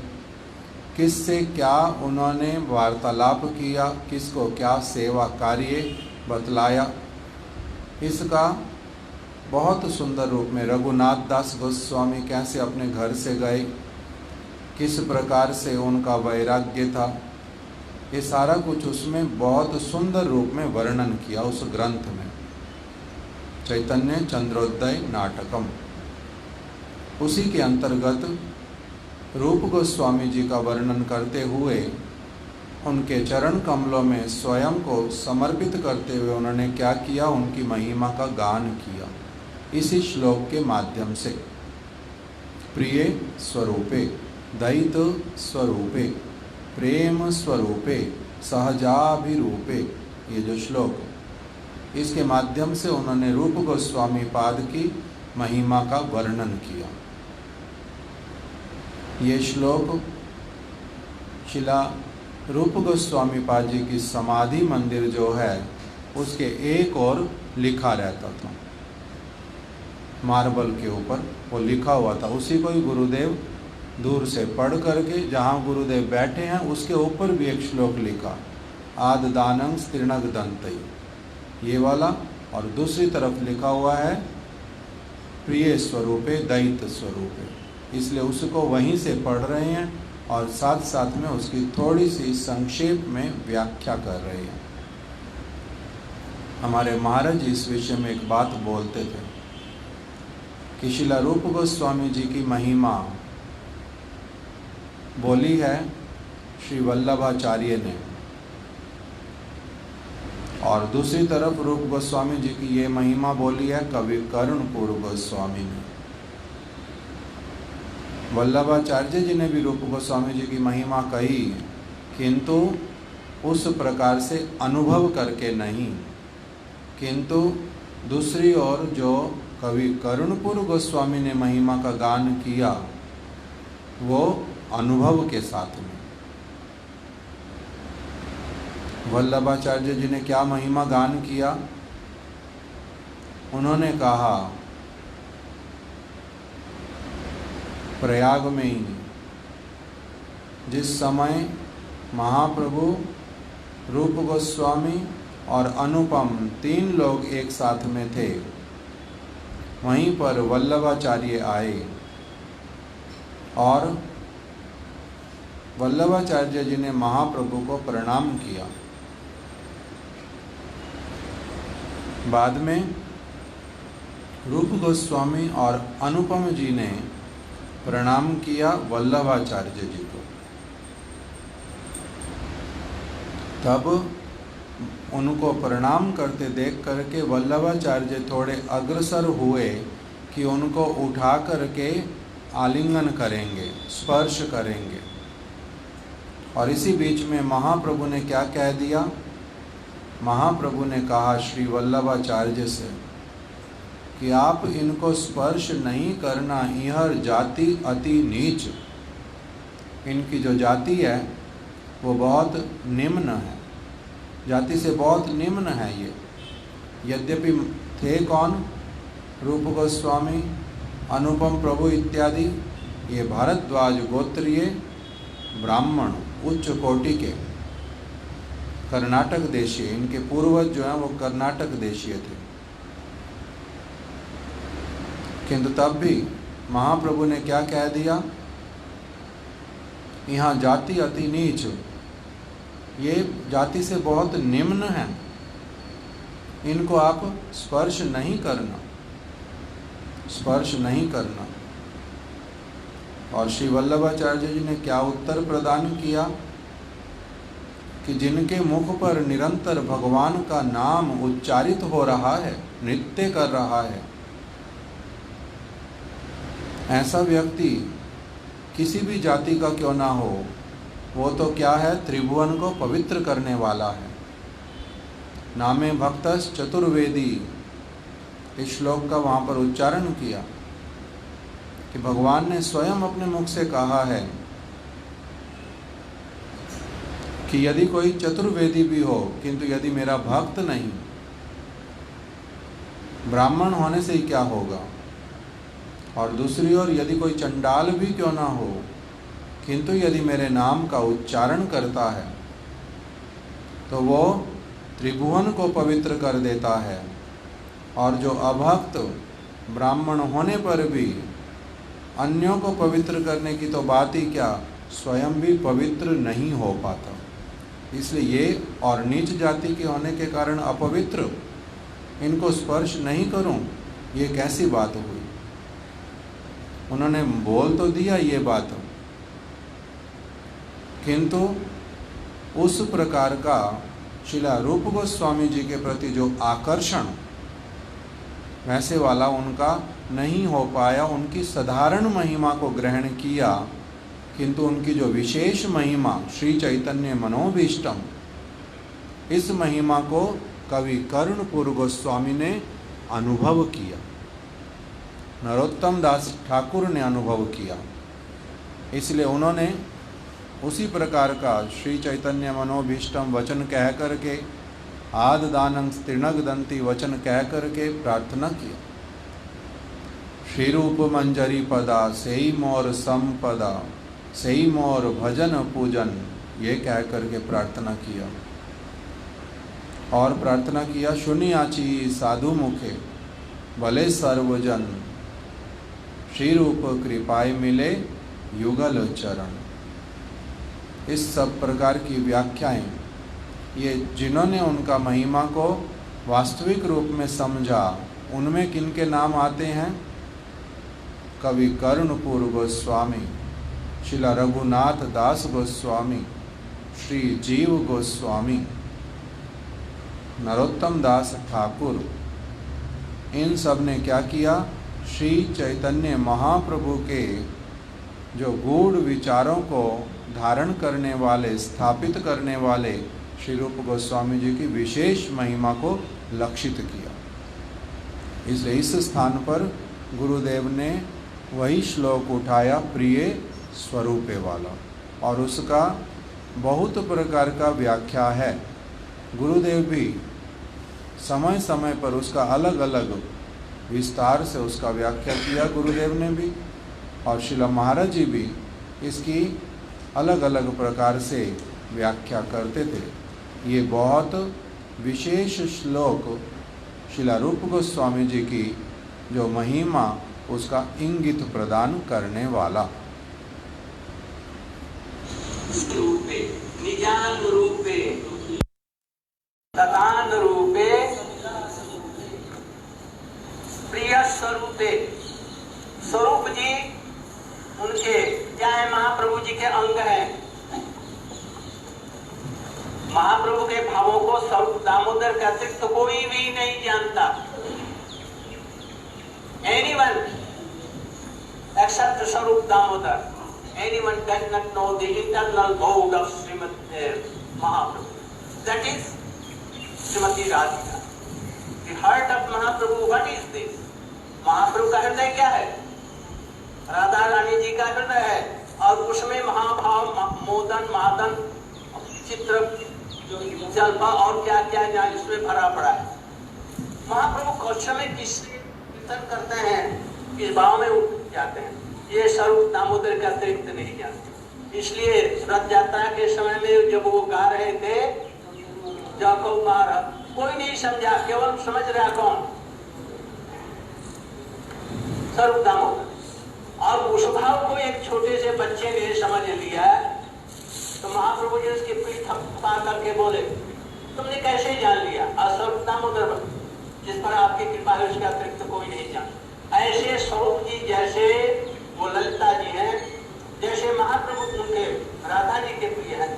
किससे क्या उन्होंने वार्तालाप किया, किसको क्या सेवा कार्य बतलाया, इसका बहुत सुंदर रूप में रघुनाथ दास गोस्वामी कैसे अपने घर से गए, किस प्रकार से उनका वैराग्य था, ये सारा कुछ उसमें बहुत सुंदर रूप में वर्णन किया उस ग्रंथ में, चैतन्य चंद्रोदय नाटकम। उसी के अंतर्गत रूप गोस्वामी जी का वर्णन करते हुए उनके चरण कमलों में स्वयं को समर्पित करते हुए उन्होंने क्या किया, उनकी महिमा का गान किया इसी श्लोक के माध्यम से। प्रिय स्वरूपे दैत स्वरूपे प्रेम स्वरूपे सहजाभिरूपे, ये जो श्लोक, इसके माध्यम से उन्होंने रूप गोस्वामी पाद की महिमा का वर्णन किया। ये श्लोक शिला रूप गोस्वामी पाद जी की समाधि मंदिर जो है उसके एक और लिखा रहता था, मार्बल के ऊपर वो लिखा हुआ था। उसी को ही गुरुदेव दूर से पढ़ करके जहाँ गुरुदेव बैठे हैं उसके ऊपर भी एक श्लोक लिखा, आद दानंग स्त्रीणग दंतई, ये वाला, और दूसरी तरफ लिखा हुआ है प्रिय स्वरूपे दैत स्वरूपे, इसलिए उसको वहीं से पढ़ रहे हैं और साथ साथ में उसकी थोड़ी सी संक्षेप में व्याख्या कर रहे हैं। हमारे महाराज इस विषय में एक बात बोलते थे कि शिला रूप गोस्वामी जी की महिमा बोली है श्री वल्लभाचार्य ने, और दूसरी तरफ रूप गोस्वामी जी की ये महिमा बोली है कवि कर्णपुर गोस्वामी ने। वल्लभाचार्य जी ने भी रूप गोस्वामी जी की महिमा कही, किंतु उस प्रकार से अनुभव करके नहीं, किंतु दूसरी ओर जो कवि कर्णपुर गोस्वामी ने महिमा का गान किया वो अनुभव के साथ में। वल्लभाचार्य जी ने क्या महिमा गान किया, उन्होंने कहा प्रयाग में ही जिस समय महाप्रभु रूप गोस्वामी और अनुपम तीन लोग एक साथ में थे, वहीं पर वल्लभाचार्य आए और वल्लभाचार्य जी ने महाप्रभु को प्रणाम किया। बाद में रूप गोस्वामी और अनुपम जी ने प्रणाम किया वल्लभाचार्य जी को। तब उनको प्रणाम करते देख करके वल्लभाचार्य थोड़े अग्रसर हुए कि उनको उठा करके आलिंगन करेंगे, स्पर्श करेंगे, और इसी बीच में महाप्रभु ने क्या कह दिया, महाप्रभु ने कहा श्री वल्लभाचार्य से कि आप इनको स्पर्श नहीं करना, यह जाति अति नीच, इनकी जो जाति है वो बहुत निम्न है, जाति से बहुत निम्न है ये। यद्यपि थे कौन? रूप गोस्वामी, अनुपम प्रभु इत्यादि, ये भारद्वाज गोत्रीय ब्राह्मण उच्च कोटि के कर्नाटक देशीय, इनके पूर्वज जो हैं वो कर्नाटक देशीय थे। किंतु तब भी महाप्रभु ने क्या कह दिया, यहाँ जाति अति नीच, ये जाति से बहुत निम्न है, इनको आप स्पर्श नहीं करना, स्पर्श नहीं करना। और श्री वल्लभाचार्य जी ने क्या उत्तर प्रदान किया कि जिनके मुख पर निरंतर भगवान का नाम उच्चारित हो रहा है, नृत्य कर रहा है, ऐसा व्यक्ति किसी भी जाति का क्यों ना हो, वो तो क्या है, त्रिभुवन को पवित्र करने वाला है। नामे भक्तस् चतुर्वेदी, इस श्लोक का वहाँ पर उच्चारण किया कि भगवान ने स्वयं अपने मुख से कहा है कि यदि कोई चतुर्वेदी भी हो किंतु यदि मेरा भक्त नहीं, ब्राह्मण होने से ही क्या होगा, और दूसरी ओर यदि कोई चंडाल भी क्यों ना हो किंतु यदि मेरे नाम का उच्चारण करता है तो वो त्रिभुवन को पवित्र कर देता है। और जो अभक्त ब्राह्मण होने पर भी अन्यों को पवित्र करने की तो बात ही क्या, स्वयं भी पवित्र नहीं हो पाता। इसलिए ये और नीच जाति के होने के कारण अपवित्र, इनको स्पर्श नहीं करूं, ये कैसी बात हुई। उन्होंने बोल तो दिया ये बात, किंतु उस प्रकार का श्रीला रूप गोस्वामी जी के प्रति जो आकर्षण वैसे वाला उनका नहीं हो पाया। उनकी साधारण महिमा को ग्रहण किया, किंतु उनकी जो विशेष महिमा श्री चैतन्य मनोभीष्टम, इस महिमा को कवि कर्णपुर गोस्वामी ने अनुभव किया, नरोत्तम दास ठाकुर ने अनुभव किया। इसलिए उन्होंने उसी प्रकार का श्री चैतन्य मनोभीष्टम वचन कह करके, आद दानं तृणग दंती वचन कह करके प्रार्थना किया। श्री रूप मंजरी पदा सेई मोर संपदा, सेई मोर भजन पूजन, ये कह करके प्रार्थना किया। और प्रार्थना किया, सुनियाची साधु मुखे भले सर्वजन, श्री रूप कृपाय मिले युगल चरण। इस सब प्रकार की व्याख्याएं, ये जिन्होंने उनका महिमा को वास्तविक रूप में समझा, उनमें किनके नाम आते हैं? कवि कर्णपुर गोस्वामी, श्रीला रघुनाथ दास गोस्वामी, श्री जीव गोस्वामी, नरोत्तम दास ठाकुर, इन सब ने क्या किया, श्री चैतन्य महाप्रभु के जो गूढ़ विचारों को धारण करने वाले, स्थापित करने वाले श्री रूप गोस्वामी जी की विशेष महिमा को लक्षित किया। इसलिए इस स्थान पर गुरुदेव ने वही श्लोक उठाया, प्रिय स्वरूपे वाला, और उसका बहुत प्रकार का व्याख्या है। गुरुदेव भी समय समय पर उसका अलग अलग विस्तार से उसका व्याख्या किया, गुरुदेव ने भी, और श्रीला महाराज जी भी इसकी अलग अलग प्रकार से व्याख्या करते थे। ये बहुत विशेष श्लोक श्रीला रूप गोस्वामी जी की जो महिमा, उसका इंगित प्रदान करने वाला। रूपे निजान रूपे तदान रूपे प्रिय स्वरूपे। स्वरूप जी उनके क्या है, महाप्रभु जी के अंग हैं। महाप्रभु के भावों को स्वरूप दामोदर के अतिरिक्त तो कोई भी नहीं जानता। Anyone except Swarup Damodar, anyone can not know the internal mode of Shrimati Mahaprabhu, that is Shrimati Radhika. The heart of Mahaprabhu, what is this? Mahaprabhu का हृदय क्या है? राधा रानी जी का हृदय है, और उसमें महाभाव मोदन मादन चित्र जल्पा और क्या क्या यहाँ इसमें भरा पड़ा है। महाप्रभु कौशल में किससे कीर्तन करते हैं इस भाव में उठ जाते हैं, ये स्वरूप दामोदर के अतिरिक्त नहीं जानते। इसलिए रथ यात्रा के समय में जब वो गा रहे थे जाको मार, कोई नहीं समझा, केवल समझ रहा कौन, स्वरूप दामोदर। और उस भाव को एक छोटे से बच्चे ने समझ लिया, तो महाप्रभु जी उसकी पीठ थपथपा करके बोले तुमने कैसे जान लिया? स्वरूप दामोदर जिस पर आपकी कृपा है उसके अतिरिक्त कोई नहीं जान। ऐसे स्वरूप जी जैसे वो ललिता जी हैं, जैसे महाप्रभु उनके राधा जी के प्रिय हैं,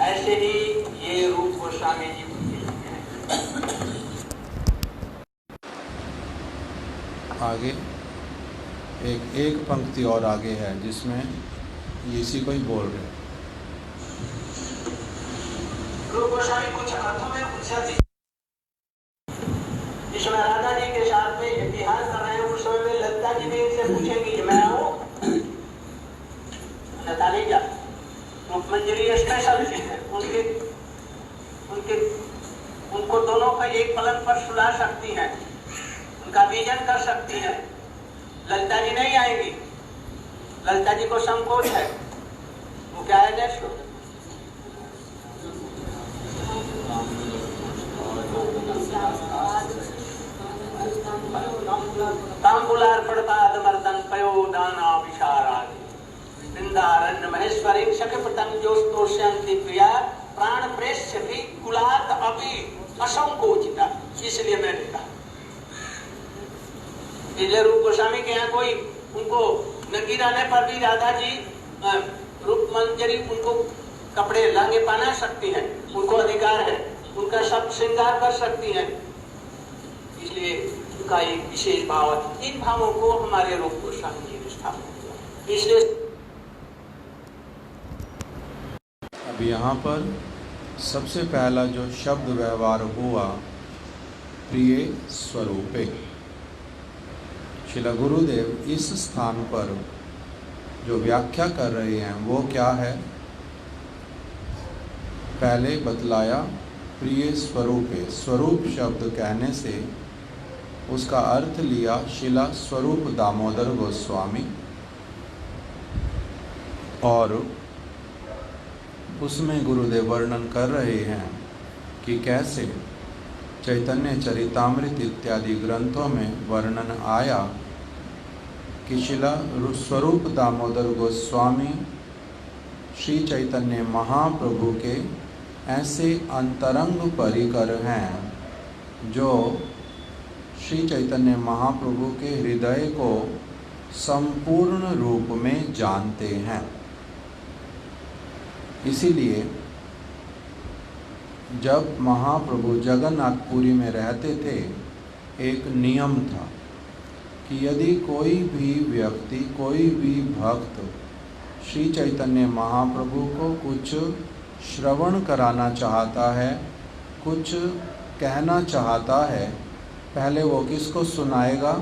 ऐसे ही ये रूप गोस्वामी जी प्रिय हैं। आगे एक पंक्ति और आगे है जिसमें इसी को ही बोल रहे हैं। रूप गोस्वामी कुछ अर्थों में उनसे इसमें राधा जी के साथ में इतिहास कर रहे हैं, उस समय में ललिता जी भी इनसे पूछेंगी मैं हूँ, लता नहीं जा रूप मंजरी स्पेशल चीज है, उनको दोनों का एक पलंग पर सुला सकती हैं, उनका विजन कर सकती हैं। ललिता जी नहीं आएंगी, ललिता जी को संकोच है, वो क्या है देखो तांबुलार्पणपादमर्दन पयोदाना विशारादि वृंदारण्य महेश्वरी शक्यपतंग जोस्तोष्यंति प्रिया प्राण प्रेष्य भी कुलात अभी असंकोचिता। इसलिए मैंने कहा इसलिए रूप गोस्वामी के यहाँ कोई उनको न गिराने पर भी राधा जी रूप मंजरी उनको कपड़े लांगे पहना सकती हैं, उनको अधिकार है, उनका सब श्रृंगार कर सकती हैं, इसलिए उनका एक विशेष भाव है। इन भावों को हमारे रूप गोस्वामी जी ने स्थापित किया। इसलिए अब यहाँ पर सबसे पहला जो शब्द व्यवहार हुआ प्रिय स्वरूपे, श्रील गुरुदेव इस स्थान पर जो व्याख्या कर रहे हैं वो क्या है? पहले बतलाया प्रिय स्वरूपे, स्वरूप शब्द कहने से उसका अर्थ लिया शिला स्वरूप दामोदर गोस्वामी, और उसमें गुरुदेव वर्णन कर रहे हैं कि कैसे चैतन्य चरितामृत इत्यादि ग्रंथों में वर्णन आया कि शिला स्वरूप दामोदर गोस्वामी श्री चैतन्य महाप्रभु के ऐसे अंतरंग परिकर हैं जो श्री चैतन्य महाप्रभु के हृदय को संपूर्ण रूप में जानते हैं। इसीलिए जब महाप्रभु जगन्नाथपुरी में रहते थे एक नियम था कि यदि कोई भी व्यक्ति, कोई भी भक्त श्री चैतन्य महाप्रभु को कुछ श्रवण कराना चाहता है, कुछ कहना चाहता है, पहले वो किसको सुनाएगा?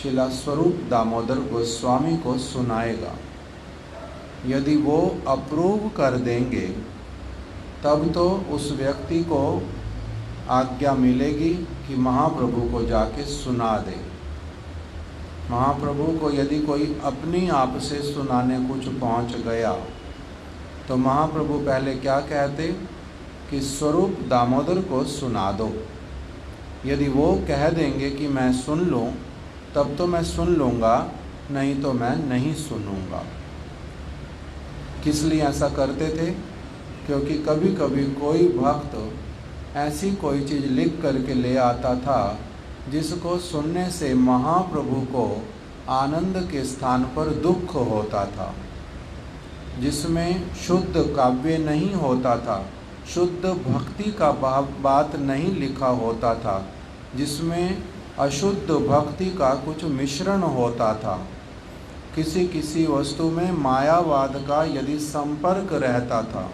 शिला स्वरूप दामोदर गोस्वामी को सुनाएगा। यदि वो अप्रूव कर देंगे तब तो उस व्यक्ति को आज्ञा मिलेगी कि महाप्रभु को जाके सुना दे। महाप्रभु को यदि कोई अपनी आप से सुनाने कुछ पहुंच गया तो महाप्रभु पहले क्या कहते कि स्वरूप दामोदर को सुना दो। यदि वो कह देंगे कि मैं सुन लूँ तब तो मैं सुन लूँगा, नहीं तो मैं नहीं सुनूँगा। किस लिए ऐसा करते थे? क्योंकि कभी कभी कोई भक्त ऐसी कोई चीज़ लिख करके ले आता था जिसको सुनने से महाप्रभु को आनंद के स्थान पर दुख होता था, जिसमें शुद्ध काव्य नहीं होता था, शुद्ध भक्ति का बात नहीं लिखा होता था, जिसमें अशुद्ध भक्ति का कुछ मिश्रण होता था। किसी किसी वस्तु में मायावाद का यदि संपर्क रहता था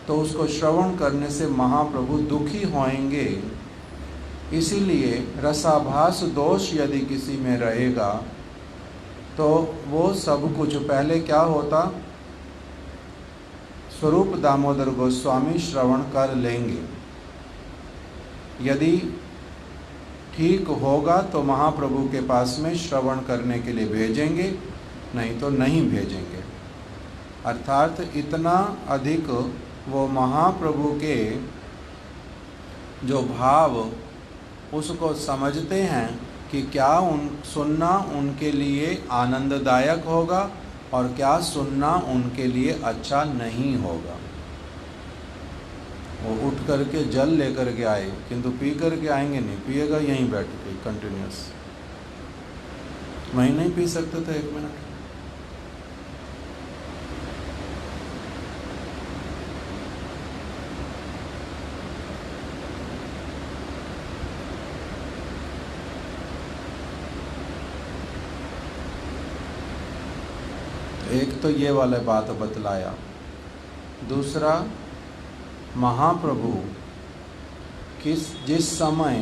तो उसको श्रवण करने से महाप्रभु दुखी होंगे। इसीलिए रसाभास दोष यदि किसी में रहेगा तो वो सब कुछ पहले क्या होता, स्वरूप दामोदर गोस्वामी श्रवण कर लेंगे। यदि ठीक होगा तो महाप्रभु के पास में श्रवण करने के लिए भेजेंगे, नहीं तो नहीं भेजेंगे। अर्थात इतना अधिक वो महाप्रभु के जो भाव उसको समझते हैं कि क्या सुनना उनके लिए आनंददायक होगा और क्या सुनना उनके लिए अच्छा नहीं होगा। वो उठ करके जल लेकर के आए, किंतु पी करके आएंगे नहीं, पिएगा यहीं बैठ के कंटिन्यूस। मैं नहीं पी सकते थे 1 मिनट। एक तो ये वाला बात बतलाया। दूसरा, महाप्रभु जिस समय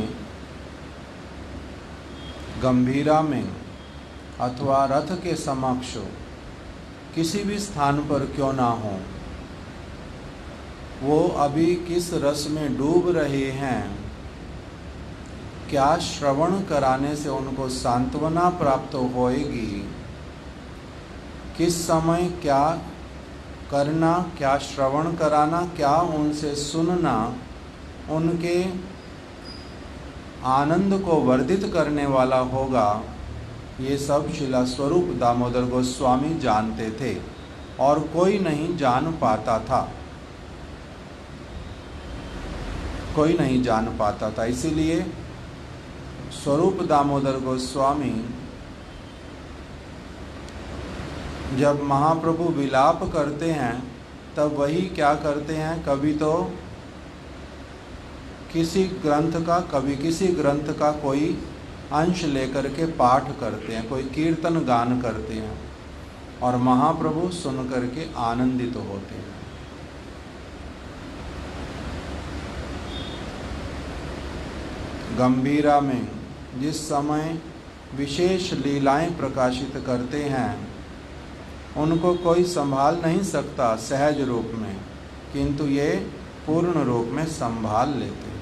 गंभीरा में अथवा रथ के समक्ष किसी भी स्थान पर क्यों ना हो, वो अभी किस रस में डूब रहे हैं, क्या श्रवण कराने से उनको सांत्वना प्राप्त होएगी, किस समय क्या करना, क्या श्रवण कराना, क्या उनसे सुनना उनके आनंद को वर्धित करने वाला होगा, ये सब शिला स्वरूप दामोदर गोस्वामी जानते थे और कोई नहीं जान पाता था, कोई नहीं जान पाता था। इसीलिए स्वरूप दामोदर गोस्वामी जब महाप्रभु विलाप करते हैं तब वही क्या करते हैं, कभी तो किसी ग्रंथ का, कभी किसी ग्रंथ का कोई अंश लेकर के पाठ करते हैं, कोई कीर्तन गान करते हैं और महाप्रभु सुन करके आनंदित होते हैं। गंभीरा में जिस समय विशेष लीलाएं प्रकाशित करते हैं उनको कोई संभाल नहीं सकता सहज रूप में, किंतु ये पूर्ण रूप में संभाल लेते हैं।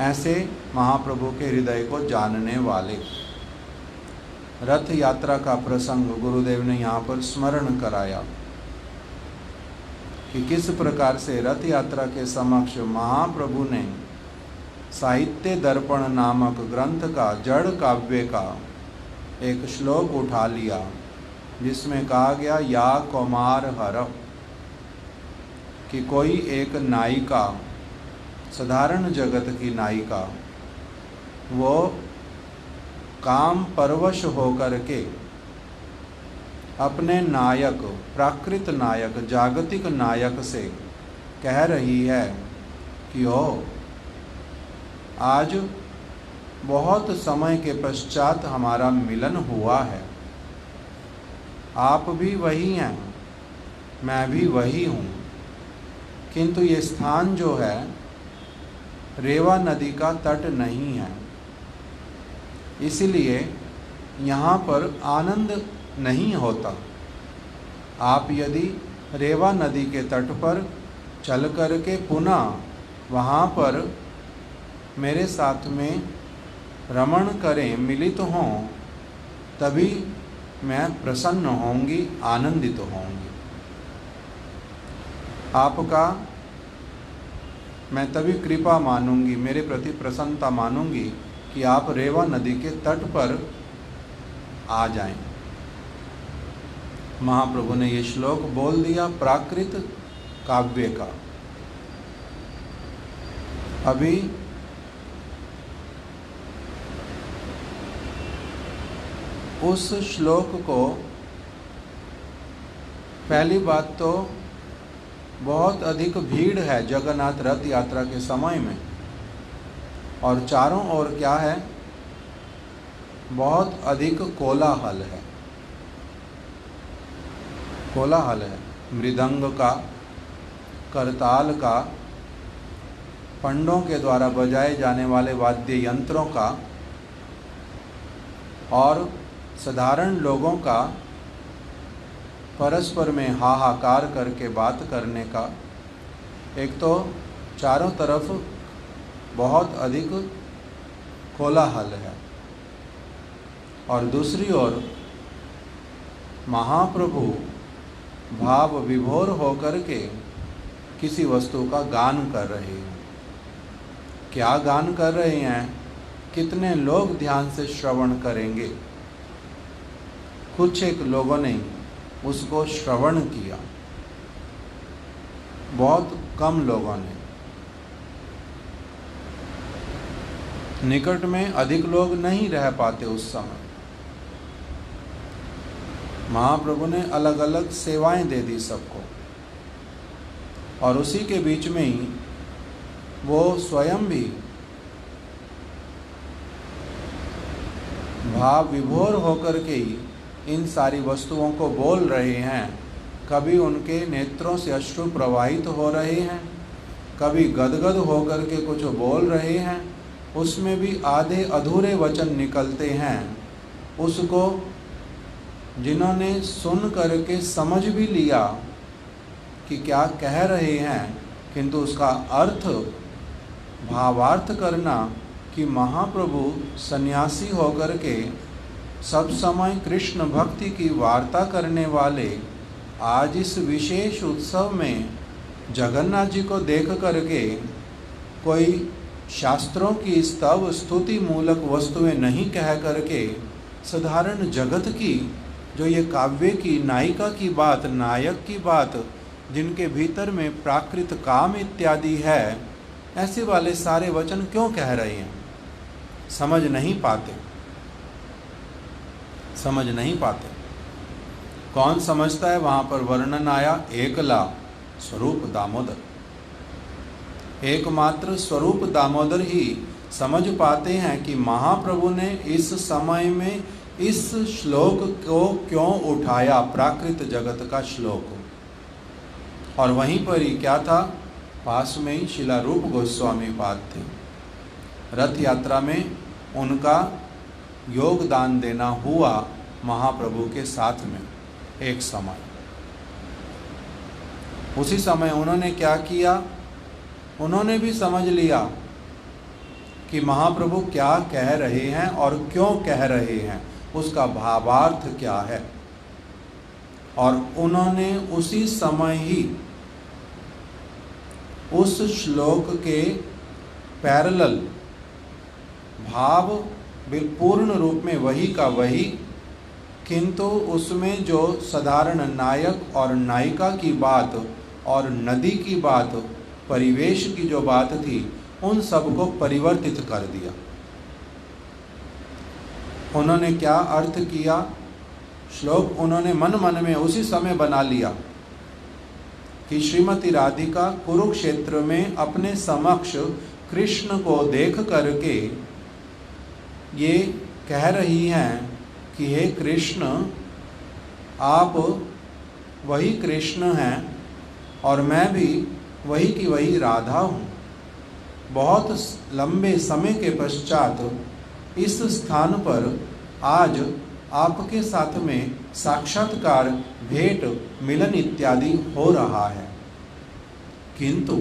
ऐसे महाप्रभु के हृदय को जानने वाले। रथ यात्रा का प्रसंग गुरुदेव ने यहाँ पर स्मरण कराया कि किस प्रकार से रथ यात्रा के समक्ष महाप्रभु ने साहित्य दर्पण नामक ग्रंथ का, जड़ काव्य का एक श्लोक उठा लिया जिसमें कहा गया, या कौमार हर, कि कोई एक नायिका, साधारण जगत की नायिका, वो काम परवश होकर के अपने नायक, प्राकृत नायक, जागतिक नायक से कह रही है कि हो, आज बहुत समय के पश्चात हमारा मिलन हुआ है, आप भी वही हैं, मैं भी वही हूँ, किंतु ये स्थान जो है रेवा नदी का तट नहीं है, इसलिए यहाँ पर आनंद नहीं होता। आप यदि रेवा नदी के तट पर चल कर के पुनः वहाँ पर मेरे साथ में रमण करें, मिलित हों, तभी मैं प्रसन्न होंगी, आनंदित होंगी। आपका मैं तभी कृपा मानूंगी, मेरे प्रति प्रसन्नता मानूंगी कि आप रेवा नदी के तट पर आ जाएं। महाप्रभु ने ये श्लोक बोल दिया प्राकृत काव्य का। अभी उस श्लोक को, पहली बात तो बहुत अधिक भीड़ है जगन्नाथ रथ यात्रा के समय में, और चारों ओर क्या है, बहुत अधिक कोलाहल है। कोलाहल है मृदंग का, करताल का, पंडों के द्वारा बजाए जाने वाले वाद्य यंत्रों का, और साधारण लोगों का परस्पर में हाहाकार करके बात करने का, एक तो चारों तरफ बहुत अधिक कोलाहल है और दूसरी ओर महाप्रभु भाव विभोर होकर के किसी वस्तु का गान कर रहे हैं। क्या गान कर रहे हैं, कितने लोग ध्यान से श्रवण करेंगे? कुछ एक लोगों ने उसको श्रवण किया, बहुत कम लोगों ने। निकट में अधिक लोग नहीं रह पाते उस समय। महाप्रभु ने अलग अलग सेवाएं दे दी सबको और उसी के बीच में ही वो स्वयं भी भाव विभोर होकर के ही इन सारी वस्तुओं को बोल रहे हैं। कभी उनके नेत्रों से अश्रु प्रवाहित हो रहे हैं, कभी गदगद होकर के कुछ बोल रहे हैं, उसमें भी आधे अधूरे वचन निकलते हैं। उसको जिन्होंने सुन करके समझ भी लिया कि क्या कह रहे हैं, किंतु उसका अर्थ भावार्थ करना कि महाप्रभु सन्यासी होकर के सब समय कृष्ण भक्ति की वार्ता करने वाले आज इस विशेष उत्सव में जगन्नाथ जी को देख करके कोई शास्त्रों की स्तव स्तुति मूलक वस्तुएं नहीं कह करके साधारण जगत की जो ये काव्य की नायिका की बात, नायक की बात, जिनके भीतर में प्राकृत काम इत्यादि है, ऐसे वाले सारे वचन क्यों कह रहे हैं? समझ नहीं पाते, समझ नहीं पाते। कौन समझता है? वहाँ पर वर्णन आया एकला स्वरूप दामोदर, एकमात्र स्वरूप दामोदर ही समझ पाते हैं कि महाप्रभु ने इस समय में इस श्लोक को क्यों उठाया, प्राकृत जगत का श्लोक। और वहीं पर ही क्या था, पास में ही शिला रूप गोस्वामी पाद थे। रथ यात्रा में उनका योगदान देना हुआ महाप्रभु के साथ में एक समय। उसी समय उन्होंने क्या किया, उन्होंने भी समझ लिया कि महाप्रभु क्या कह रहे हैं और क्यों कह रहे हैं, उसका भावार्थ क्या है। और उन्होंने उसी समय ही उस श्लोक के पैरेलल भाव पूर्ण रूप में वही का वही, किंतु उसमें जो साधारण नायक और नायिका की बात और नदी की बात, परिवेश की जो बात थी, उन सबको परिवर्तित कर दिया। उन्होंने क्या अर्थ किया, श्लोक उन्होंने मन मन में उसी समय बना लिया कि श्रीमती राधिका कुरुक्षेत्र में अपने समक्ष कृष्ण को देख करके ये कह रही हैं कि हे कृष्ण, आप वही कृष्ण हैं और मैं भी वही की वही राधा हूँ। बहुत लंबे समय के पश्चात इस स्थान पर आज आपके साथ में साक्षात्कार, भेंट, मिलन इत्यादि हो रहा है, किंतु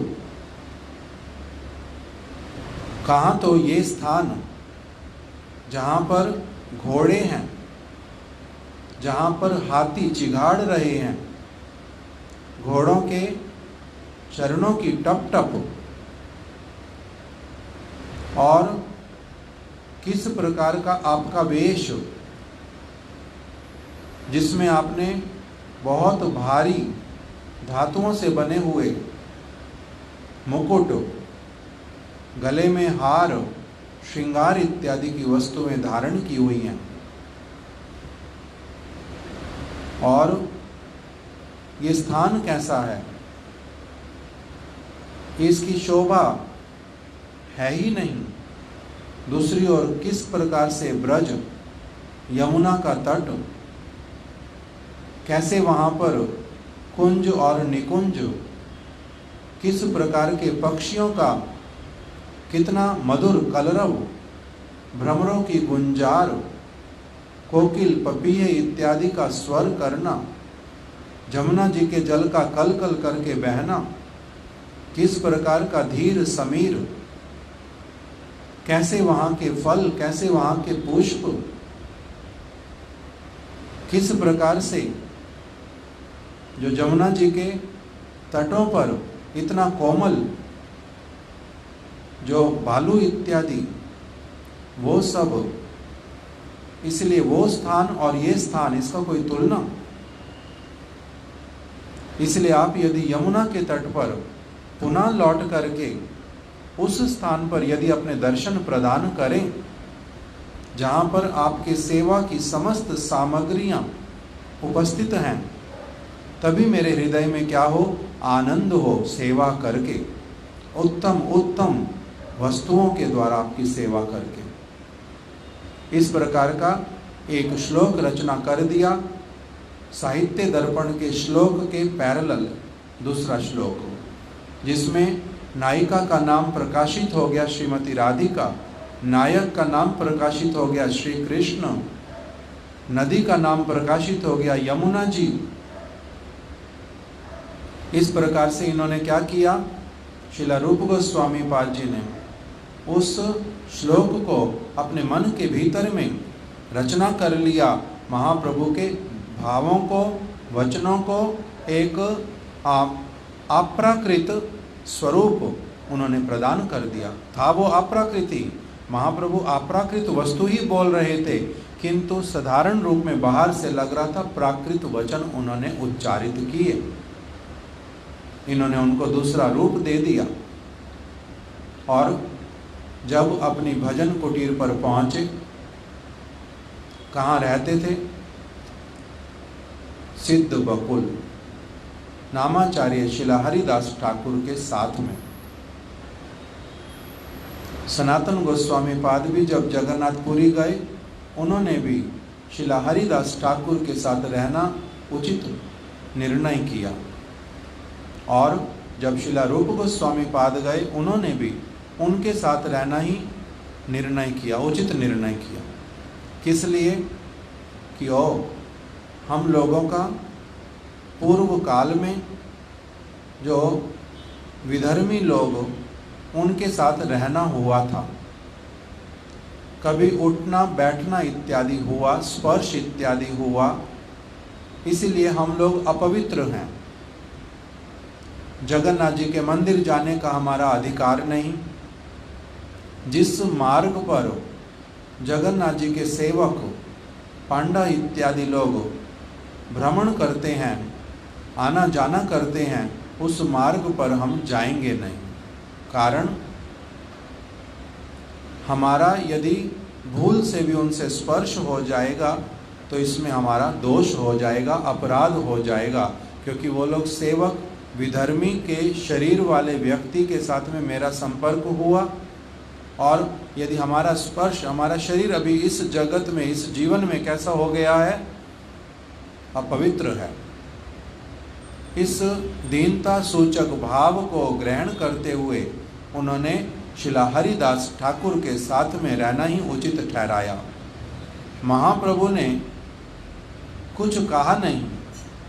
कहाँ तो ये स्थान जहाँ पर घोड़े हैं, जहाँ पर हाथी चिघाड़ रहे हैं, घोड़ों के चरणों की टप टप, और किस प्रकार का आपका वेश, जिसमें आपने बहुत भारी धातुओं से बने हुए मुकुट, गले में हार, श्रृंगार इत्यादि की वस्तुएं धारण की हुई हैं, और ये स्थान कैसा है, इसकी शोभा है ही नहीं। दूसरी ओर किस प्रकार से ब्रज, यमुना का तट, कैसे वहाँ पर कुंज और निकुंज, किस प्रकार के पक्षियों का कितना मधुर कलरव, भ्रमरों की गुंजार, कोकिल पपीहे इत्यादि का स्वर करना, जमुना जी के जल का कल कल करके बहना, किस प्रकार का धीर समीर, कैसे वहां के फल, कैसे वहां के पुष्प, किस प्रकार से जो जमुना जी के तटों पर इतना कोमल जो बालू इत्यादि वो सब, इसलिए वो स्थान और ये स्थान, इसका कोई तुलना। इसलिए आप यदि यमुना के तट पर पुनः लौट करके उस स्थान पर यदि अपने दर्शन प्रदान करें जहाँ पर आपके सेवा की समस्त सामग्रियाँ उपस्थित हैं, तभी मेरे हृदय में क्या हो, आनंद हो सेवा करके, उत्तम उत्तम वस्तुओं के द्वारा आपकी सेवा करके। इस प्रकार का एक श्लोक रचना कर दिया। साहित्य दर्पण के श्लोक के पैरेलल दूसरा श्लोक, जिसमें नायिका का नाम प्रकाशित हो गया श्रीमती राधिका, नायक का नाम प्रकाशित हो गया श्री कृष्ण, नदी का नाम प्रकाशित हो गया यमुना जी। इस प्रकार से इन्होंने क्या किया, श्रील रूप गोस्वामी पाद जी ने उस श्लोक को अपने मन के भीतर में रचना कर लिया। महाप्रभु के भावों को, वचनों को एक अप्राकृत स्वरूप उन्होंने प्रदान कर दिया। था वो अप्राकृति, महाप्रभु अप्राकृत वस्तु ही बोल रहे थे, किंतु साधारण रूप में बाहर से लग रहा था प्राकृत वचन उन्होंने उच्चारित किए। इन्होंने उनको दूसरा रूप दे दिया। और जब अपनी भजन कुटीर पर पहुंचे, कहाँ रहते थे, सिद्ध बकुल नामाचार्य शिला हरिदास ठाकुर के साथ में। सनातन गोस्वामी पाद भी जब जगन्नाथपुरी गए, उन्होंने भी शिला हरिदास ठाकुर के साथ रहना उचित निर्णय किया। और जब शिला रूप गोस्वामी पाद गए, उन्होंने भी उनके साथ रहना ही निर्णय किया, उचित निर्णय किया। किस लिए कि हम लोगों का पूर्व काल में जो विधर्मी लोग, उनके साथ रहना हुआ था, कभी उठना बैठना इत्यादि हुआ, स्पर्श इत्यादि हुआ, इसलिए हम लोग अपवित्र हैं। जगन्नाथ जी के मंदिर जाने का हमारा अधिकार नहीं। जिस मार्ग पर जगन्नाथ जी के सेवक, पांडा इत्यादि लोग भ्रमण करते हैं, आना जाना करते हैं, उस मार्ग पर हम जाएंगे नहीं। कारण हमारा यदि भूल से भी उनसे स्पर्श हो जाएगा तो इसमें हमारा दोष हो जाएगा, अपराध हो जाएगा, क्योंकि वो लोग सेवक विधर्मी के शरीर वाले व्यक्ति के साथ में मेरा संपर्क हुआ, और यदि हमारा स्पर्श, हमारा शरीर अभी इस जगत में, इस जीवन में कैसा हो गया है, अपवित्र है। इस दीनता सूचक भाव को ग्रहण करते हुए उन्होंने शिला हरिदास ठाकुर के साथ में रहना ही उचित ठहराया। महाप्रभु ने कुछ कहा नहीं,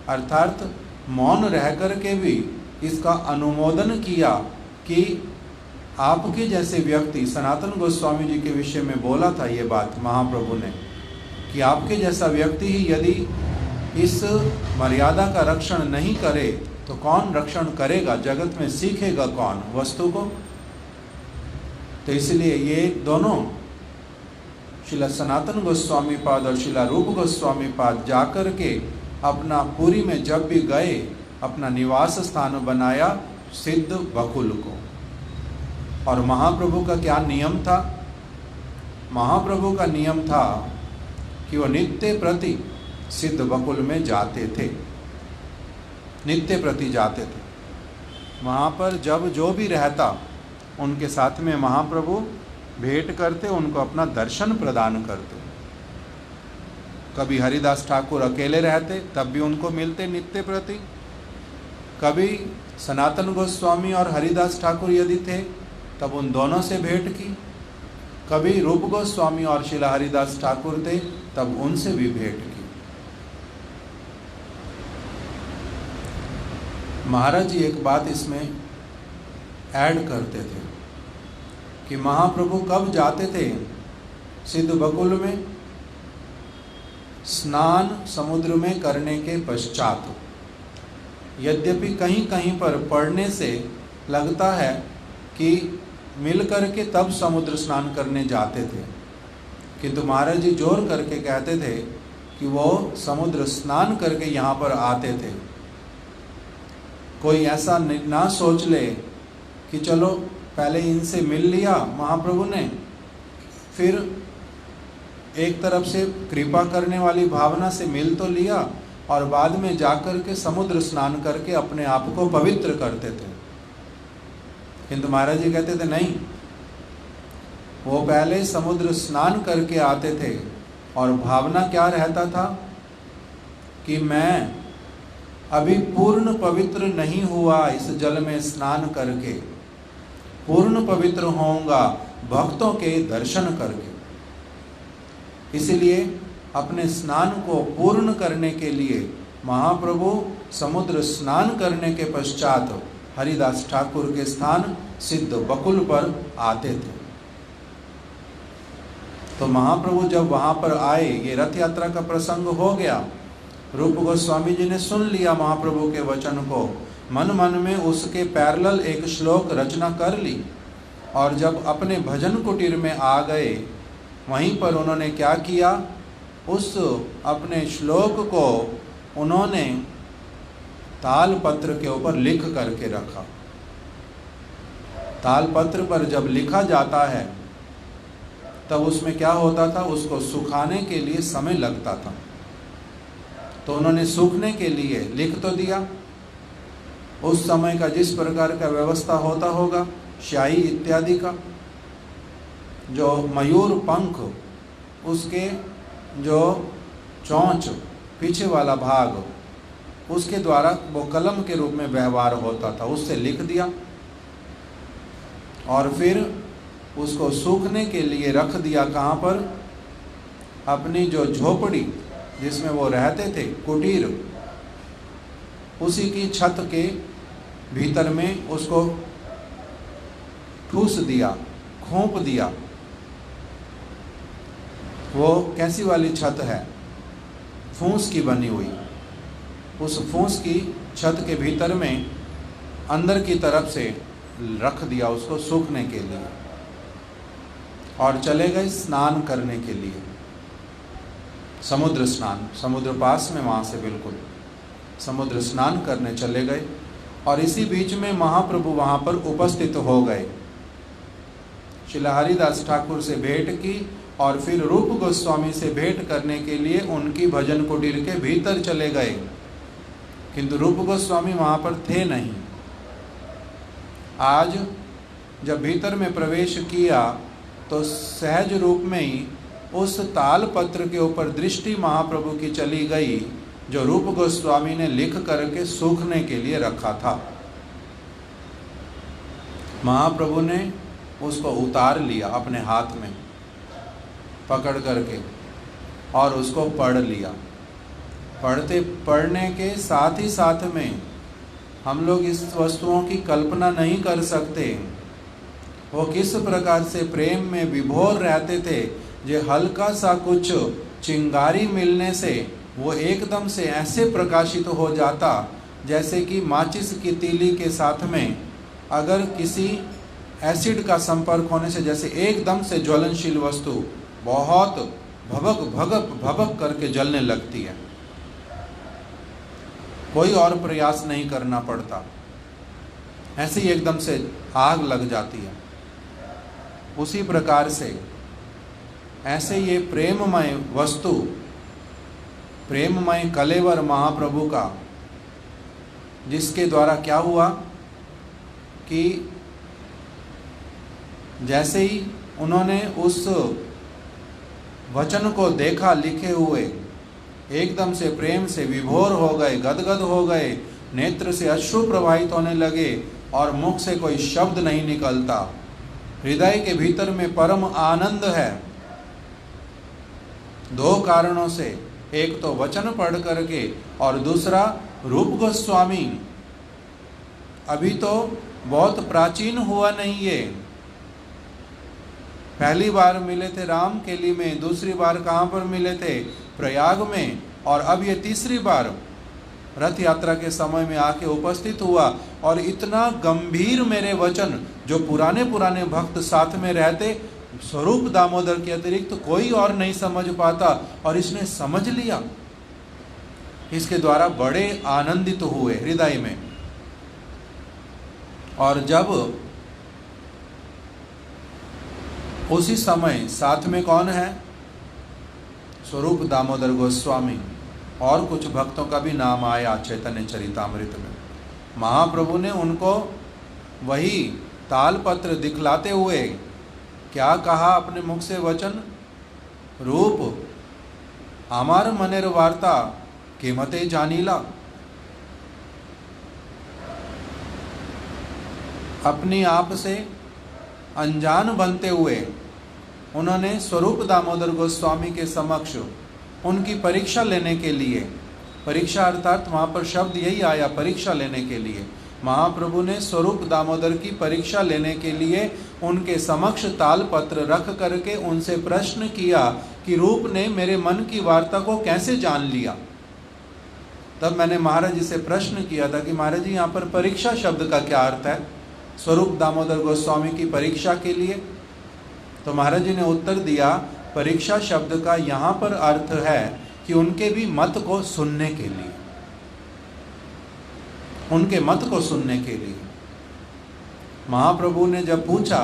अर्थात मौन रह कर के भी इसका अनुमोदन किया कि आपके जैसे व्यक्ति, सनातन गोस्वामी जी के विषय में बोला था ये बात महाप्रभु ने, कि आपके जैसा व्यक्ति ही यदि इस मर्यादा का रक्षण नहीं करे तो कौन रक्षण करेगा, जगत में सीखेगा कौन वस्तु को। तो इसलिए ये दोनों शिला सनातन गोस्वामी पाद और शिला रूप गोस्वामी पाद जाकर के अपना पुरी में जब भी गए, अपना निवास स्थान बनाया सिद्ध बकुल को। और महाप्रभु का क्या नियम था? महाप्रभु का नियम था कि वो नित्य प्रति सिद्ध बकुल में जाते थे, नित्य प्रति जाते थे। वहाँ पर जब जो भी रहता उनके साथ में महाप्रभु भेंट करते, उनको अपना दर्शन प्रदान करते। कभी हरिदास ठाकुर अकेले रहते तब भी उनको मिलते नित्य प्रति, कभी सनातन गोस्वामी और हरिदास ठाकुर यदि थे तब उन दोनों से भेंट की, कभी रूप गोस्वामी और शिला हरिदास ठाकुर थे तब उनसे भी भेंट की। महाराज जी एक बात इसमें ऐड करते थे कि महाप्रभु कब जाते थे सिद्ध बकुल में? स्नान समुद्र में करने के पश्चात। यद्यपि कहीं कहीं पर पढ़ने से लगता है कि मिल करके तब समुद्र स्नान करने जाते थे, किंतु महाराज जी जोर करके कहते थे कि वो समुद्र स्नान करके यहाँ पर आते थे। कोई ऐसा ना सोच ले कि चलो पहले इनसे मिल लिया महाप्रभु ने, फिर एक तरफ से कृपा करने वाली भावना से मिल तो लिया और बाद में जाकर के समुद्र स्नान करके अपने आप को पवित्र करते थे। किंतु महाराज जी कहते थे नहीं, वो पहले समुद्र स्नान करके आते थे और भावना क्या रहता था कि मैं अभी पूर्ण पवित्र नहीं हुआ इस जल में स्नान करके, पूर्ण पवित्र होऊंगा भक्तों के दर्शन करके। इसलिए अपने स्नान को पूर्ण करने के लिए महाप्रभु समुद्र स्नान करने के पश्चात हरिदास ठाकुर के स्थान सिद्ध बकुल पर आते थे। तो महाप्रभु जब वहां पर आए, ये रथ यात्रा का प्रसंग हो गया, रूप गोस्वामी जी ने सुन लिया महाप्रभु के वचन को, मन मन में उसके पैरेलल एक श्लोक रचना कर ली, और जब अपने भजन कुटीर में आ गए वहीं पर उन्होंने क्या किया, उस अपने श्लोक को उन्होंने ताल पत्र के ऊपर लिख करके रखा। ताल पत्र पर जब लिखा जाता है तब उसमें क्या होता था, उसको सुखाने के लिए समय लगता था। तो उन्होंने सूखने के लिए लिख तो दिया, उस समय का जिस प्रकार का व्यवस्था होता होगा स्याही इत्यादि का, जो मयूर पंख उसके जो चोंच पीछे वाला भाग उसके द्वारा वो कलम के रूप में व्यवहार होता था, उससे लिख दिया और फिर उसको सूखने के लिए रख दिया। कहाँ पर? अपनी जो झोपड़ी जिसमें वो रहते थे, कुटीर, उसी की छत के भीतर में उसको ठूस दिया, खोप दिया। वो कैसी वाली छत है? फूंस की बनी हुई। उस फूंस की छत के भीतर में अंदर की तरफ से रख दिया उसको सूखने के लिए, और चले गए स्नान करने के लिए। समुद्र स्नान, समुद्र पास में वहाँ से बिल्कुल समुद्र स्नान करने चले गए, और इसी बीच में महाप्रभु वहाँ पर उपस्थित हो गए। श्रील हरिदास ठाकुर से भेंट की और फिर रूप गोस्वामी से भेंट करने के लिए उनकी भजन कुटीर के भीतर चले गए, किंतु रूप गोस्वामी वहाँ पर थे नहीं। आज जब भीतर में प्रवेश किया तो सहज रूप में ही उस ताल पत्र के ऊपर दृष्टि महाप्रभु की चली गई, जो रूप गोस्वामी ने लिख करके सूखने के लिए रखा था। महाप्रभु ने उसको उतार लिया अपने हाथ में पकड़ करके और उसको पढ़ लिया। पढ़ने के साथ ही साथ में हम लोग इस वस्तुओं की कल्पना नहीं कर सकते वो किस प्रकार से प्रेम में विभोर रहते थे। जो हल्का सा कुछ चिंगारी मिलने से वो एकदम से ऐसे प्रकाशित हो जाता जैसे कि माचिस की तीली के साथ में अगर किसी एसिड का संपर्क होने से जैसे एकदम से ज्वलनशील वस्तु बहुत भभक भगक भभक करके जलने लगती है, कोई और प्रयास नहीं करना पड़ता, ऐसे ही एकदम से आग लग जाती है। उसी प्रकार से ऐसे ये प्रेममय वस्तु, प्रेममय कलेवर महाप्रभु का, जिसके द्वारा क्या हुआ कि जैसे ही उन्होंने उस वचन को देखा लिखे हुए, एकदम से प्रेम से विभोर हो गए, गदगद हो गए, नेत्र से अश्रु प्रवाहित होने लगे और मुख से कोई शब्द नहीं निकलता। हृदय के भीतर में परम आनंद है। दो कारणों से, एक तो वचन पढ़ करके और दूसरा रूप गोस्वामी अभी तो बहुत प्राचीन हुआ नहीं ये, पहली बार मिले थे रामकेली में, दूसरी बार कहाँ पर मिले थे? प्रयाग में, और अब ये तीसरी बार रथ यात्रा के समय में आके उपस्थित हुआ। और इतना गंभीर मेरे वचन जो पुराने पुराने भक्त साथ में रहते, स्वरूप दामोदर के अतिरिक्त तो कोई और नहीं समझ पाता, और इसने समझ लिया। इसके द्वारा बड़े आनंदित हुए हृदय में। और जब उसी समय साथ में कौन है? स्वरूप दामोदर गोस्वामी, और कुछ भक्तों का भी नाम आया चैतन्य चरितामृत में। महाप्रभु ने उनको वही तालपत्र दिखलाते हुए क्या कहा अपने मुख से वचन? रूप आमार मनेर वार्ता केमते जानीला। अपनी आप से अनजान बनते हुए उन्होंने स्वरूप दामोदर गोस्वामी के समक्ष उनकी परीक्षा लेने के लिए, परीक्षा अर्थात वहाँ पर शब्द यही आया, परीक्षा लेने के लिए, महाप्रभु ने स्वरूप दामोदर की परीक्षा लेने के लिए उनके समक्ष तालपत्र रख करके उनसे प्रश्न किया कि रूप ने मेरे मन की वार्ता को कैसे जान लिया। तब मैंने महाराज जी से प्रश्न किया था कि महाराज जी यहाँ पर परीक्षा शब्द का क्या अर्थ है स्वरूप दामोदर गोस्वामी की परीक्षा के लिए? तो महाराज जी ने उत्तर दिया, परीक्षा शब्द का यहाँ पर अर्थ है कि उनके भी मत को सुनने के लिए, उनके मत को सुनने के लिए। महाप्रभु ने जब पूछा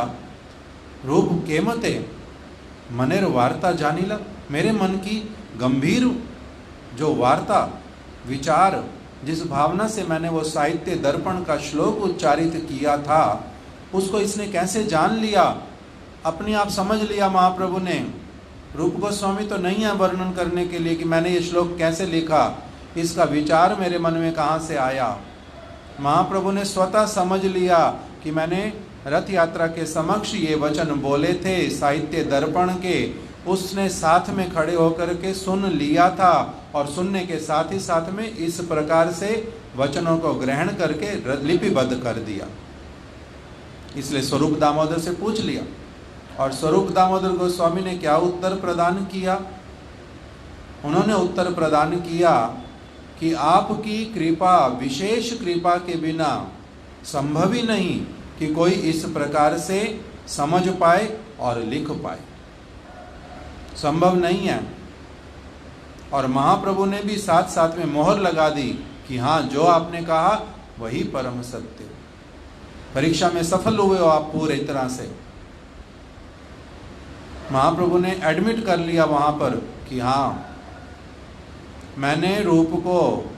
रूप केमते मनेर वार्ता जानीला, मेरे मन की गंभीर जो वार्ता विचार, जिस भावना से मैंने वो साहित्य दर्पण का श्लोक उच्चारित किया था, उसको इसने कैसे जान लिया? अपने आप समझ लिया महाप्रभु ने। रूप गोस्वामी तो नहीं है वर्णन करने के लिए कि मैंने ये श्लोक कैसे लिखा, इसका विचार मेरे मन में कहाँ से आया। महाप्रभु ने स्वतः समझ लिया कि मैंने रथ यात्रा के समक्ष ये वचन बोले थे साहित्य दर्पण के, उसने साथ में खड़े होकर के सुन लिया था, और सुनने के साथ ही साथ में इस प्रकार से वचनों को ग्रहण करके लिपिबद्ध कर दिया। इसलिए स्वरूप दामोदर से पूछ लिया, और स्वरूप दामोदर गोस्वामी ने क्या उत्तर प्रदान किया? उन्होंने उत्तर प्रदान किया कि आपकी कृपा, विशेष कृपा के बिना संभव ही नहीं कि कोई इस प्रकार से समझ पाए और लिख पाए, संभव नहीं है। और महाप्रभु ने भी साथ साथ में मोहर लगा दी कि हाँ, जो आपने कहा वही परम सत्य। परीक्षा में सफल हुए हो आप पूरे तरह से। महाप्रभु ने एडमिट कर लिया वहाँ पर कि हाँ, मैंने रूप को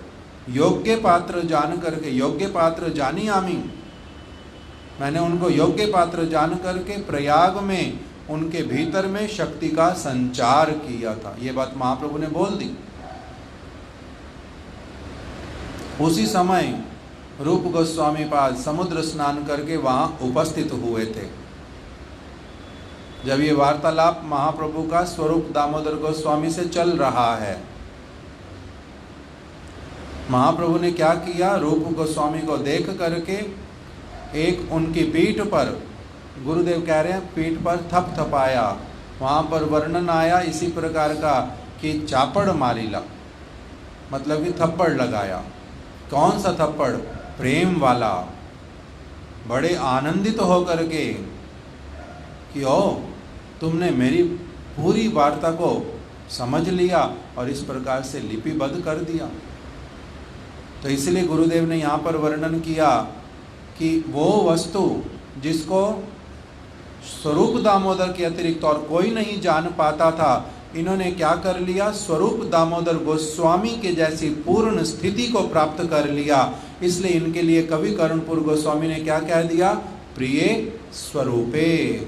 योग्य पात्र जान करके, योग्य पात्र जानी आमी, मैंने उनको योग्य पात्र जान करके प्रयाग में उनके भीतर में शक्ति का संचार किया था। ये बात महाप्रभु ने बोल दी। उसी समय रूप गोस्वामी पाद समुद्र स्नान करके वहां उपस्थित हुए थे। जब ये वार्तालाप महाप्रभु का स्वरूप दामोदर गोस्वामी से चल रहा है, महाप्रभु ने क्या किया? रूप गोस्वामी को देख करके एक उनकी पीठ पर, गुरुदेव कह रहे हैं पीठ पर थपथपाया। वहाँ पर वर्णन आया इसी प्रकार का कि चापड़ मारीला, मतलब कि थप्पड़ लगाया। कौन सा थप्पड़? प्रेम वाला। बड़े आनंदित होकर के कि ओ, तुमने मेरी पूरी वार्ता को समझ लिया और इस प्रकार से लिपिबद्ध कर दिया। तो इसलिए गुरुदेव ने यहाँ पर वर्णन किया कि वो वस्तु जिसको स्वरूप दामोदर के अतिरिक्त और कोई नहीं जान पाता था, इन्होंने क्या कर लिया? स्वरूप दामोदर गोस्वामी के जैसी पूर्ण स्थिति को प्राप्त कर लिया। इसलिए इनके लिए कवि कर्णपुर गोस्वामी ने क्या कह दिया? प्रिय स्वरूपे।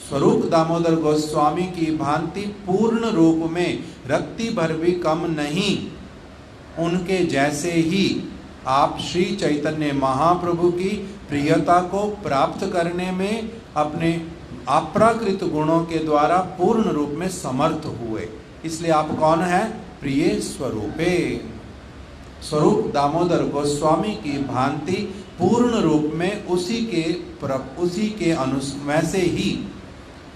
स्वरूप दामोदर गोस्वामी की भांति पूर्ण रूप में रत्ती भर भी कम नहीं, उनके जैसे ही आप श्री चैतन्य महाप्रभु की प्रियता को प्राप्त करने में अपने अप्राकृत गुणों के द्वारा पूर्ण रूप में समर्थ हुए, इसलिए आप कौन है? प्रिय स्वरूपे। स्वरूप दामोदर गोस्वामी की भांति पूर्ण रूप में उसी के वैसे ही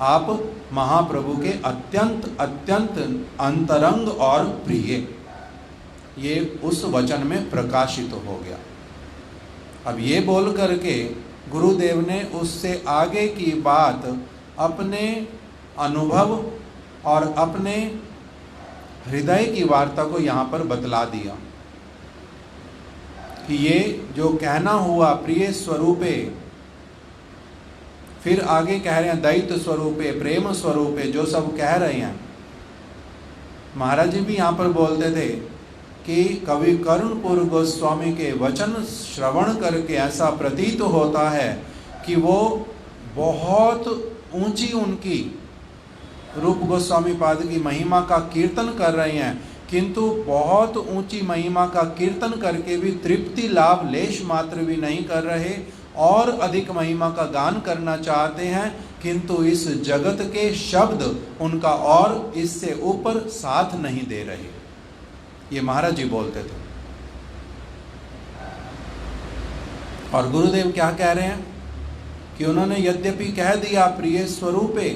आप महाप्रभु के अत्यंत अत्यंत अंतरंग और प्रिय, ये उस वचन में प्रकाशित हो गया। अब ये बोल करके गुरुदेव ने उससे आगे की बात अपने अनुभव और अपने हृदय की वार्ता को यहाँ पर बतला दिया कि ये जो कहना हुआ प्रिय स्वरूपे, फिर आगे कह रहे हैं दैत्य स्वरूपे, प्रेम स्वरूपे, जो सब कह रहे हैं। महाराज जी भी यहाँ पर बोलते थे कि कवि कर्णपुर गोस्वामी के वचन श्रवण करके ऐसा प्रतीत होता है कि वो बहुत ऊंची उनकी रूप गोस्वामी पाद की महिमा का कीर्तन कर रहे हैं, किंतु बहुत ऊंची महिमा का कीर्तन करके भी तृप्ति लाभ लेश मात्र भी नहीं कर रहे, और अधिक महिमा का गान करना चाहते हैं, किंतु इस जगत के शब्द उनका और इससे ऊपर साथ नहीं दे रहे। ये महाराज जी बोलते थे। और गुरुदेव क्या कह रहे हैं कि उन्होंने यद्यपि कह दिया प्रिय स्वरूपे,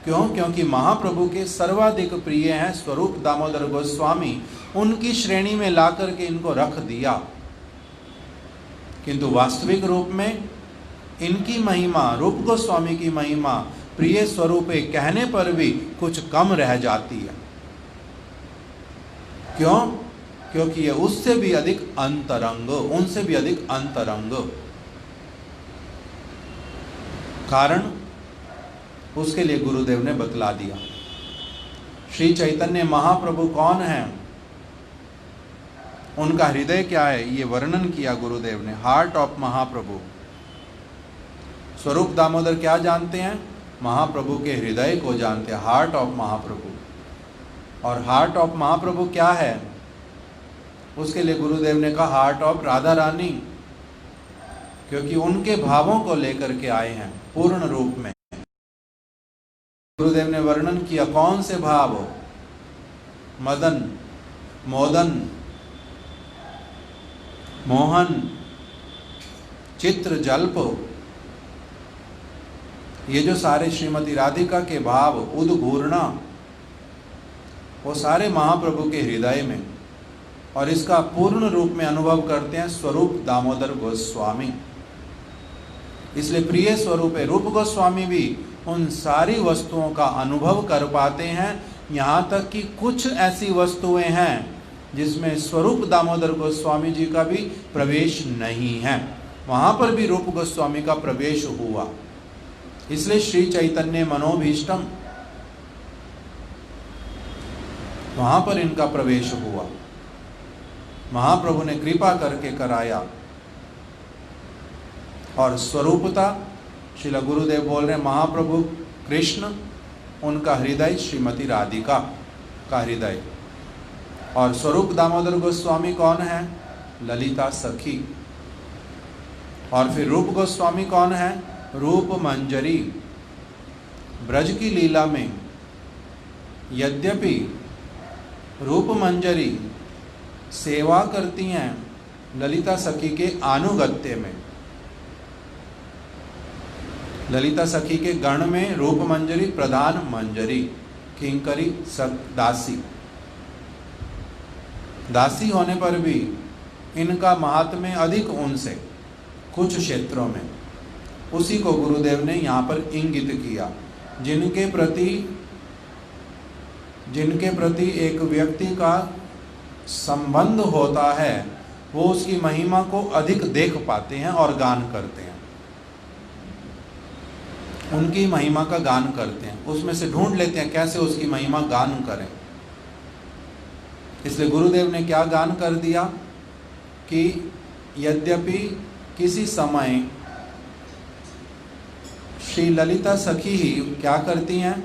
क्यों? क्योंकि महाप्रभु के सर्वाधिक प्रिय हैं स्वरूप दामोदर गोस्वामी, उनकी श्रेणी में ला करके इनको रख दिया, किंतु वास्तविक रूप में इनकी महिमा, रूप गोस्वामी की महिमा प्रिय स्वरूपे कहने पर भी कुछ कम रह जाती है। क्यों? क्योंकि ये उससे भी अधिक अंतरंग, उनसे भी अधिक अंतरंग। कारण उसके लिए गुरुदेव ने बतला दिया। श्री चैतन्य महाप्रभु कौन है, उनका हृदय क्या है, ये वर्णन किया गुरुदेव ने। हार्ट ऑफ महाप्रभु। स्वरूप दामोदर क्या जानते हैं? महाप्रभु के हृदय को जानते हैं, हार्ट ऑफ महाप्रभु। और हार्ट ऑफ महाप्रभु क्या है? उसके लिए गुरुदेव ने कहा हार्ट ऑफ राधा रानी, क्योंकि उनके भावों को लेकर के आए हैं पूर्ण रूप में। गुरुदेव ने वर्णन किया कौन से भाव? मदन, मोदन, मोहन, चित्र, जल्प, ये जो सारे श्रीमती राधिका के भाव, उद्घूर्णा, वो सारे महाप्रभु के हृदय में, और इसका पूर्ण रूप में अनुभव करते हैं स्वरूप दामोदर गोस्वामी। इसलिए प्रिय स्वरूप रूप गोस्वामी भी उन सारी वस्तुओं का अनुभव कर पाते हैं। यहाँ तक कि कुछ ऐसी वस्तुएं हैं जिसमें स्वरूप दामोदर गोस्वामी जी का भी प्रवेश नहीं है, वहाँ पर भी रूप गोस्वामी का प्रवेश हुआ। इसलिए श्री चैतन्य मनोभीष्टम, वहाँ पर इनका प्रवेश हुआ, महाप्रभु ने कृपा करके कराया। और स्वरूपता श्रील गुरुदेव बोल रहे हैं महाप्रभु कृष्ण, उनका हृदय श्रीमती राधिका का हृदय। और स्वरूप दामोदर गोस्वामी कौन है? ललिता सखी। और फिर रूप गोस्वामी कौन है? रूप मंजरी। ब्रज की लीला में यद्यपि रूप मंजरी सेवा करती हैं ललिता सखी के आनुगत्य में, ललिता सखी के गण में रूप मंजरी प्रधान मंजरी, किंकरी दासी। दासी होने पर भी इनका महात्म्य अधिक उनसे कुछ क्षेत्रों में, उसी को गुरुदेव ने यहाँ पर इंगित किया। जिनके प्रति एक व्यक्ति का संबंध होता है, वो उसकी महिमा को अधिक देख पाते हैं और गान करते हैं, उनकी महिमा का गान करते हैं, उसमें से ढूंढ लेते हैं कैसे उसकी महिमा गान करें। इसलिए गुरुदेव ने क्या गान कर दिया कि यद्यपि किसी समय श्री ललिता सखी ही क्या करती हैं,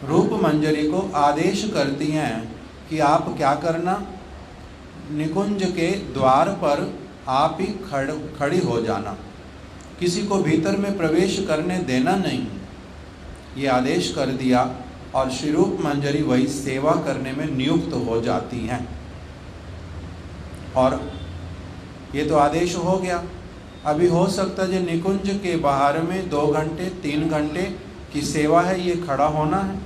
रूप मंजरी को आदेश करती हैं कि आप क्या करना, निकुंज के द्वार पर आप ही खड़ी हो जाना, किसी को भीतर में प्रवेश करने देना नहीं, ये आदेश कर दिया और श्री रूप मंजरी वही सेवा करने में नियुक्त हो जाती हैं। और ये तो आदेश हो गया। अभी हो सकता है निकुंज के बाहर में 2 घंटे 3 घंटे की सेवा है, ये खड़ा होना है।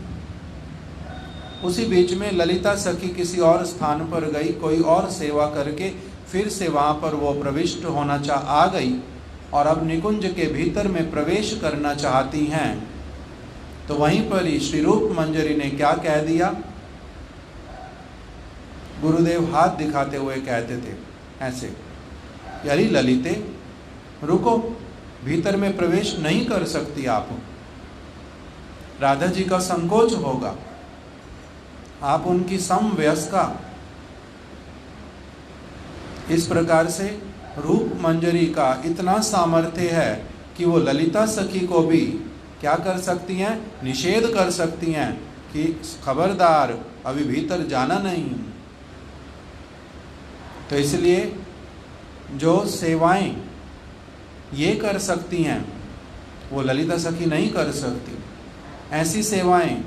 उसी बीच में ललिता सखी किसी और स्थान पर गई, कोई और सेवा करके फिर से वहाँ पर वो प्रविष्ट होना आ गई और अब निकुंज के भीतर में प्रवेश करना चाहती हैं। तो वहीं पर ही श्री रूप मंजरी ने क्या कह दिया, गुरुदेव हाथ दिखाते हुए कहते थे ऐसे, यारी ललिते रुको, भीतर में प्रवेश नहीं कर सकती आप, राधा जी का संकोच होगा, आप उनकी समवयस्का। इस प्रकार से रूप मंजरी का इतना सामर्थ्य है कि वो ललिता सखी को भी क्या कर सकती हैं, निषेध कर सकती हैं कि खबरदार अभी भीतर जाना नहीं। तो इसलिए जो सेवाएं ये कर सकती हैं वो ललिता सखी नहीं कर सकती। ऐसी सेवाएं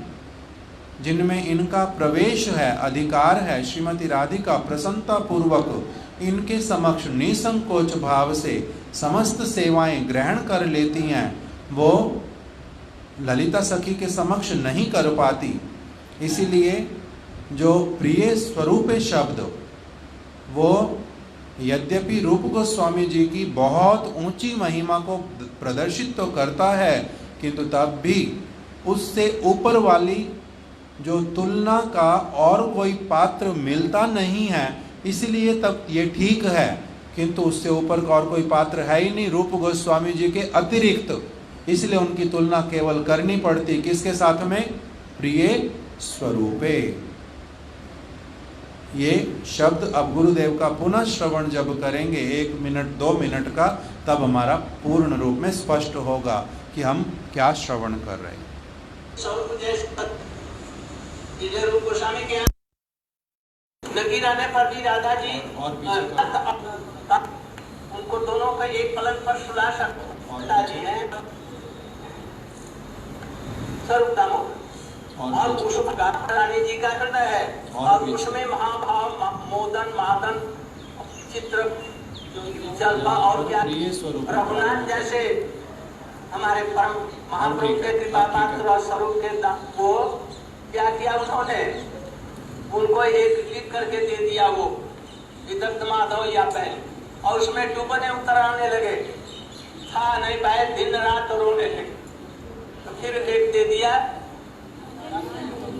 जिनमें इनका प्रवेश है, अधिकार है, श्रीमती राधिका प्रसन्नता पूर्वक इनके समक्ष निसंकोच भाव से समस्त सेवाएं ग्रहण कर लेती हैं, वो ललिता सखी के समक्ष नहीं कर पाती। इसीलिए जो प्रिय स्वरूप शब्द वो यद्यपि रूप गोस्वामी जी की बहुत ऊंची महिमा को प्रदर्शित तो करता है, किंतु तब भी उससे ऊपर वाली जो तुलना का और कोई पात्र मिलता नहीं है, इसलिए तब ये ठीक है, किंतु उससे ऊपर का और कोई पात्र है ही नहीं रूप गोस्वामी जी के अतिरिक्त, इसलिए उनकी तुलना केवल करनी पड़ती किसके साथ में, प्रिय स्वरूपे। ये शब्द अब गुरुदेव का पुनः श्रवण जब करेंगे 1 मिनट 2 मिनट का, तब हमारा पूर्ण रूप में स्पष्ट होगा कि हम क्या श्रवण कर रहे हैं। रूप गोस्वामी के नगीर आने पर भी राधा जी उनको दोनों का एक पलंग पर सुला सकता जी है स्वरूप दामोदर, और उसमें रानी जी का हृदय है, और उसमें महाभाव मोदन मादन चित्र जलवा और क्या रघुनाथ जैसे हमारे परम महाप्रभु के कृपा पात्र और स्वरूप के वो क्या किया उन्होंने, उनको एक लिख करके दे दिया वो विदग्ध माधव या पहले, और उसमें डूबने उतर आने लगे, था नहीं पाए, दिन रात रोने लगे। तो फिर एक दे दिया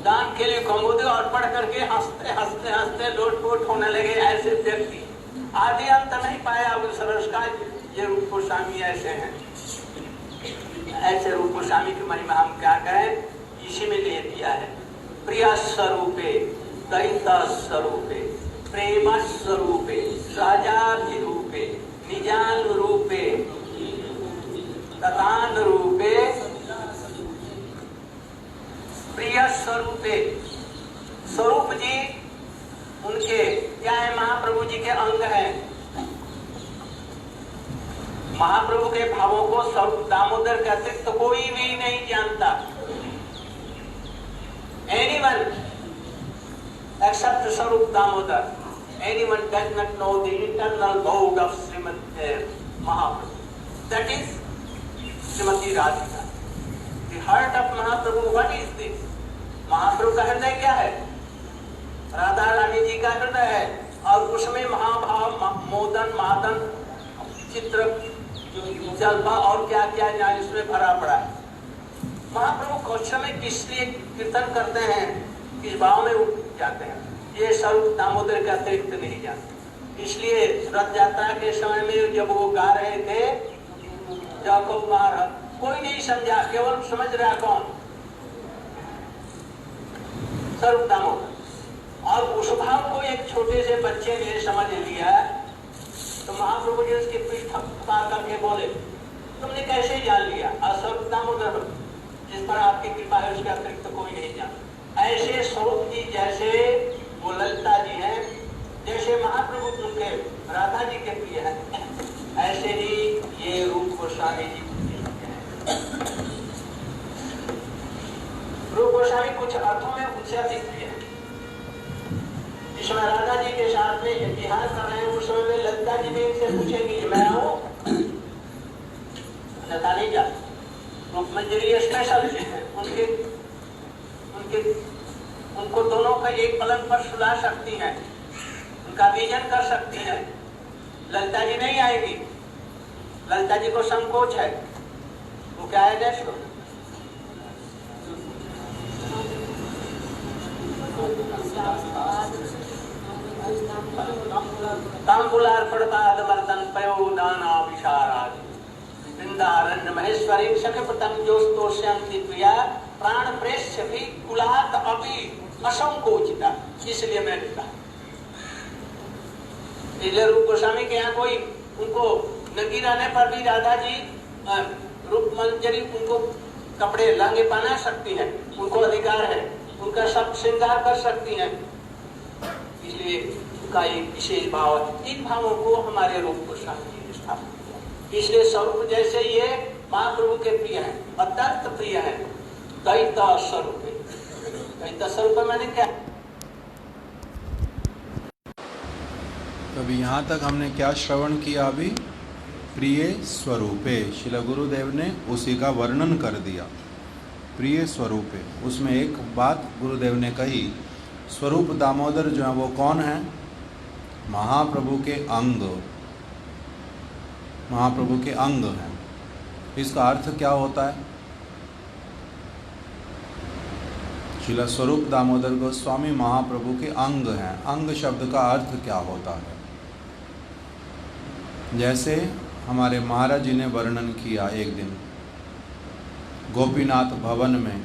दान के लिए कमोदे, और पढ़ करके हंसते हंसते हंसते लोटपोट होने लगे। ऐसे व्यक्ति आदि अंत नहीं पाया उस रस का। ये रूप गोस्वामी ऐसे हैं, ऐसे रूप गोस्वामी की महिमा हम क्या कहें, इसी में ले दिया है। प्रिय स्वरूपे दयिता स्वरूपे प्रेम स्वरूपे सहजाभिरूपे निजान रूपे ततान रूपे प्रिय स्वरूपे। स्वरूप जी उनके क्या है, महाप्रभु जी के अंग है। महाप्रभु के भावों को स्वरूप दामोदर के अतिरिक्त तो कोई भी नहीं जानता। Anyone except Sarup Damodar, anyone does not know the internal mode of Srimad Mahaprabhu. That is Srimati Radhika. The heart of Mahaprabhu, what is this? महाप्रभु का हृदय क्या है? राधा रानी जी का हृदय है, और उसमें महाभाव मोदन मादन चित्र जलवा और क्या क्या जाए उसमें भरा पड़ा है। महाप्रभु कौशल में किस लिए कीर्तन करते हैं, किस भाव में उठ जाते हैं, ये स्वरूप दामोदर के अतिरिक्त नहीं जानते। इसलिए रथ यात्रा के समय में जब वो गा रहे थे जाको मार, कोई नहीं समझा, केवल समझ रहा कौन, स्वरूप दामोदर। और उस भाव को एक छोटे से बच्चे ने समझ लिया, तो महाप्रभु जी उसकी पीठ थपथपा करके बोले, तुमने कैसे जान लिया? स्वरूप दामोदर जिस पर आपकी कृपा है उसके अतिरिक्त कोई नहीं जानता। ऐसे स्वरूप जी जैसे वो ललिता जी हैं, जैसे महाप्रभु उनके राधा जी के प्रिय हैं, ऐसे ही ये रूप गोस्वामी के साथ में इतिहास कर रहे हैं, उस समय में ललिता जी भी इनसे पूछेंगी कि मैं आऊं, लता नहीं जा। रूपमंजरी स्पेशल है, उनको दोनों का एक पलंग पर सुला सकती हैं, उनका विजन कर सकती हैं। ललिता जी नहीं आएगी, ललिता जी को संकोच है। वो क्या है देश को तांबुलार्पण पादमर्दन पयोदाना विशाराज वृंदारण्य महेश्वरी सखपतंग जोस्तोष्यंति प्रिया प्राण प्रेष्य भी कुलात अभी असंकोचिता। इसलिए मैंने कहा इसलिए रूप गोस्वामी के यहाँ कोई उनको नगी रहने पर भी राधा जी रूप मंजरी उनको कपड़े लहंगे पहना सकती हैं, उनको अधिकार है, उनका सब श्रृंगार कर सकती हैं। इसलिए उनका एक विशेष भाव है, इन भावों को हमारे रूप गोस्वामी जी ने स्थापित किया। इसलिए स्वरूप जैसे ये महाप्रभु के प्रिय है, अत्यंत प्रिय है। दैता स्वरूप, दैता स्वरूप मैंने क्या, अभी यहाँ तक हमने क्या श्रवण किया? अभी प्रिय स्वरूपे, शिला गुरुदेव ने उसी का वर्णन कर दिया। प्रिय स्वरूपे, उसमें एक बात गुरुदेव ने कही, स्वरूप दामोदर जो है वो कौन है? महाप्रभु के अंग, महाप्रभु के अंग हैं। इसका अर्थ क्या होता है? शिला स्वरूप दामोदर गोस्वामी महाप्रभु के अंग हैं। अंग शब्द का अर्थ क्या होता है? जैसे हमारे महाराज जी ने वर्णन किया एक दिन गोपीनाथ भवन में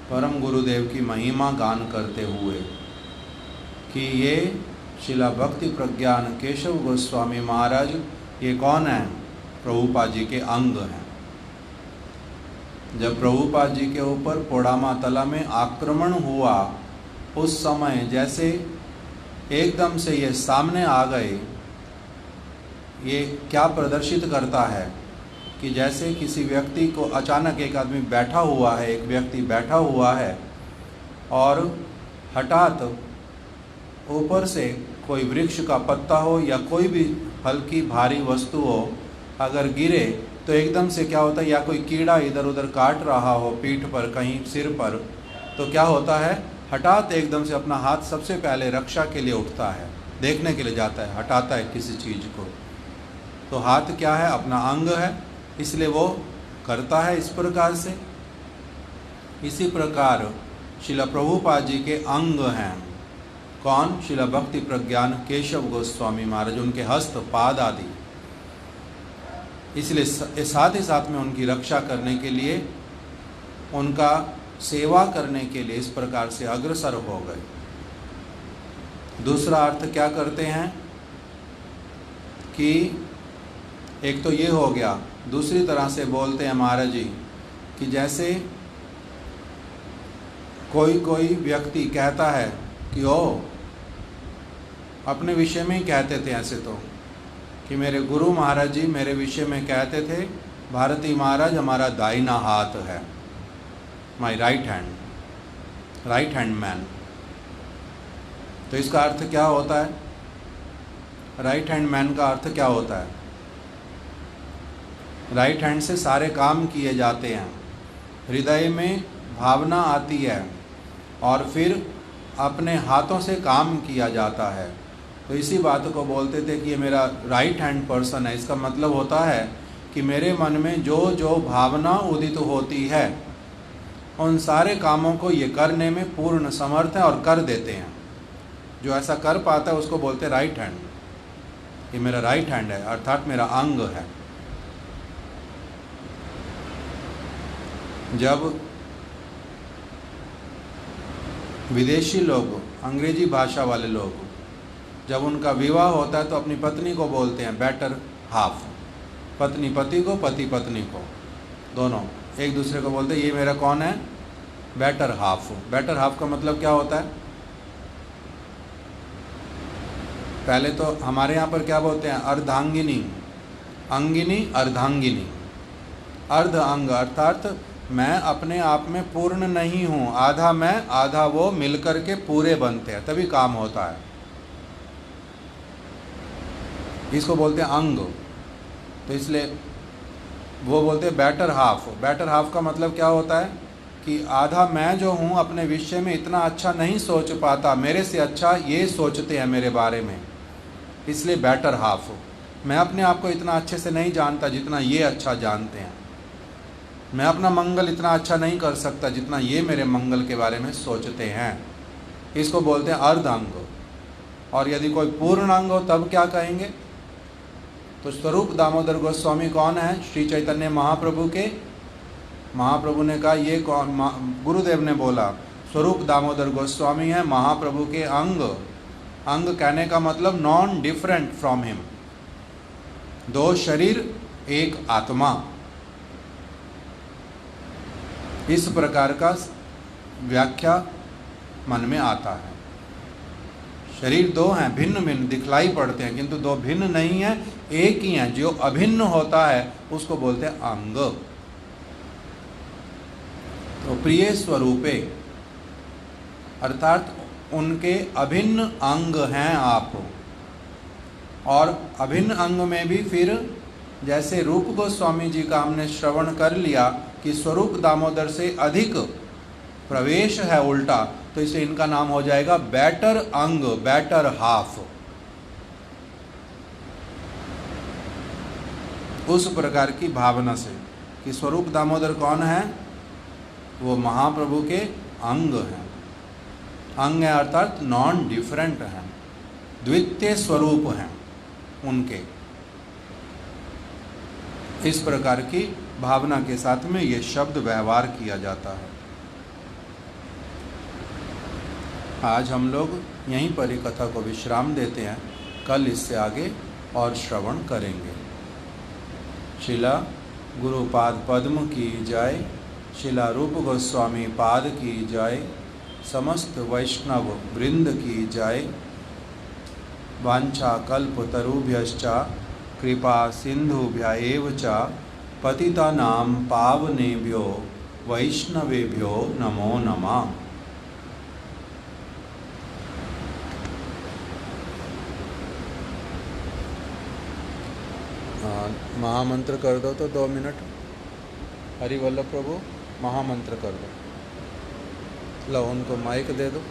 परम गुरुदेव की महिमा गान करते हुए कि ये शिला भक्ति प्रज्ञान केशव गोस्वामी महाराज ये कौन है? प्रभुपाद जी के अंग हैं। जब प्रभुपाद जी के ऊपर पोड़ामा तला में आक्रमण हुआ उस समय जैसे एकदम से ये सामने आ गए, ये क्या प्रदर्शित करता है कि जैसे किसी व्यक्ति को अचानक एक आदमी बैठा हुआ है, एक व्यक्ति बैठा हुआ है और हठात ऊपर से कोई वृक्ष का पत्ता हो या कोई भी हल्की भारी वस्तु हो अगर गिरे तो एकदम से क्या होता है, या कोई कीड़ा इधर उधर काट रहा हो पीठ पर कहीं सिर पर, तो क्या होता है, हठात एकदम से अपना हाथ सबसे पहले रक्षा के लिए उठता है, देखने के लिए जाता है, हटाता है किसी चीज़ को। तो हाथ क्या है? अपना अंग है, इसलिए वो करता है इस प्रकार से। इसी प्रकार शिला प्रभुपाद जी के अंग हैं कौन? शिला भक्ति प्रज्ञान केशव गोस्वामी महाराज, उनके हस्त पाद आदि। इसलिए साथ ही साथ में उनकी रक्षा करने के लिए, उनका सेवा करने के लिए इस प्रकार से अग्रसर हो गए। दूसरा अर्थ क्या करते हैं कि एक तो ये हो गया, दूसरी तरह से बोलते हैं महाराज जी कि जैसे कोई व्यक्ति कहता है कि ओ अपने विषय में ही कहते थे ऐसे तो कि मेरे गुरु महाराज जी मेरे विषय में कहते थे भारती महाराज हमारा दाहिना हाथ है, माई राइट हैंड मैन। तो इसका अर्थ क्या होता है? राइट हैंड मैन का अर्थ क्या होता है? राइट हैंड से सारे काम किए जाते हैं, हृदय में भावना आती है और फिर अपने हाथों से काम किया जाता है। तो इसी बात को बोलते थे कि ये मेरा राइट हैंड पर्सन है। इसका मतलब होता है कि मेरे मन में जो जो भावना उदित होती है उन सारे कामों को ये करने में पूर्ण समर्थ है और कर देते हैं। जो ऐसा कर पाता है उसको बोलते हैं राइट हैंड, ये मेरा राइट हैंड है, अर्थात मेरा अंग है। जब विदेशी लोग, अंग्रेजी भाषा वाले लोग, जब उनका विवाह होता है तो अपनी पत्नी को बोलते हैं बेटर हाफ, पत्नी पति को, पति पत्नी को, दोनों एक दूसरे को बोलते हैं ये मेरा कौन है? Better half. बेटर हाफ का मतलब क्या होता है? पहले तो हमारे यहाँ पर क्या बोलते हैं? अर्धांगिनी, अंगिनी, अर्धांगिनी। अर्ध अंग अर्थात मैं अपने आप में पूर्ण नहीं हूँ, आधा मैं आधा वो मिलकर के पूरे बनते हैं, तभी काम होता है। इसको बोलते हैं अंग। तो इसलिए वो बोलते हैं बेटर हाफ। बेटर हाफ का मतलब क्या होता है कि आधा मैं जो हूँ अपने विषय में इतना अच्छा नहीं सोच पाता, मेरे से अच्छा ये सोचते हैं मेरे बारे में, इसलिए बेटर हाफ। मैं अपने आप को इतना अच्छे से नहीं जानता जितना ये अच्छा जानते हैं। मैं अपना मंगल इतना अच्छा नहीं कर सकता जितना ये मेरे मंगल के बारे में सोचते हैं। इसको बोलते हैं अर्ध अंग। और यदि कोई पूर्ण अंग हो तब क्या कहेंगे? तो स्वरूप दामोदर गोस्वामी कौन है? श्री चैतन्य महाप्रभु के, महाप्रभु ने कहा ये कौन? गुरुदेव ने बोला स्वरूप दामोदर गोस्वामी है महाप्रभु के अंग। अंग कहने का मतलब नॉन डिफरेंट फ्रॉम हिम, दो शरीर एक आत्मा, इस प्रकार का व्याख्या मन में आता है। शरीर दो हैं, भिन्न भिन्न दिखलाई पड़ते हैं, किंतु दो भिन्न नहीं है, एक ही है। जो अभिन्न होता है उसको बोलते हैं अंग। तो प्रिय स्वरूपे अर्थात उनके अभिन्न अंग हैं आप। और अभिन्न अंग में भी फिर जैसे रूप गोस्वामी जी का हमने श्रवण कर लिया कि स्वरूप दामोदर से अधिक प्रवेश है उल्टा, तो इसे इनका नाम हो जाएगा बेटर अंग, बेटर हाफ। उस प्रकार की भावना से कि स्वरूप दामोदर कौन है? वो महाप्रभु के अंग हैं। अंग है अर्थात नॉन डिफरेंट हैं, द्वितीय स्वरूप हैं उनके। इस प्रकार की भावना के साथ में ये शब्द व्यवहार किया जाता है। आज हम लोग यहीं पर ही कथा को विश्राम देते हैं, कल इससे आगे और श्रवण करेंगे। शिला गुरुपाद पद्म की जय, शिला रूप गोस्वामी पाद की जय, समस्त वैष्णव वृंद की जय। वांछा कल्पतरुभ्यश्च कृपा सिंधुभ्यैव च पतितानां पावनेभ्यो वैष्णवेभ्यो नमो नमः। महामंत्र कर दो तो 2 मिनट। हरिवल्लभ प्रभु महामंत्र कर दो। लो उनको माइक दे दो।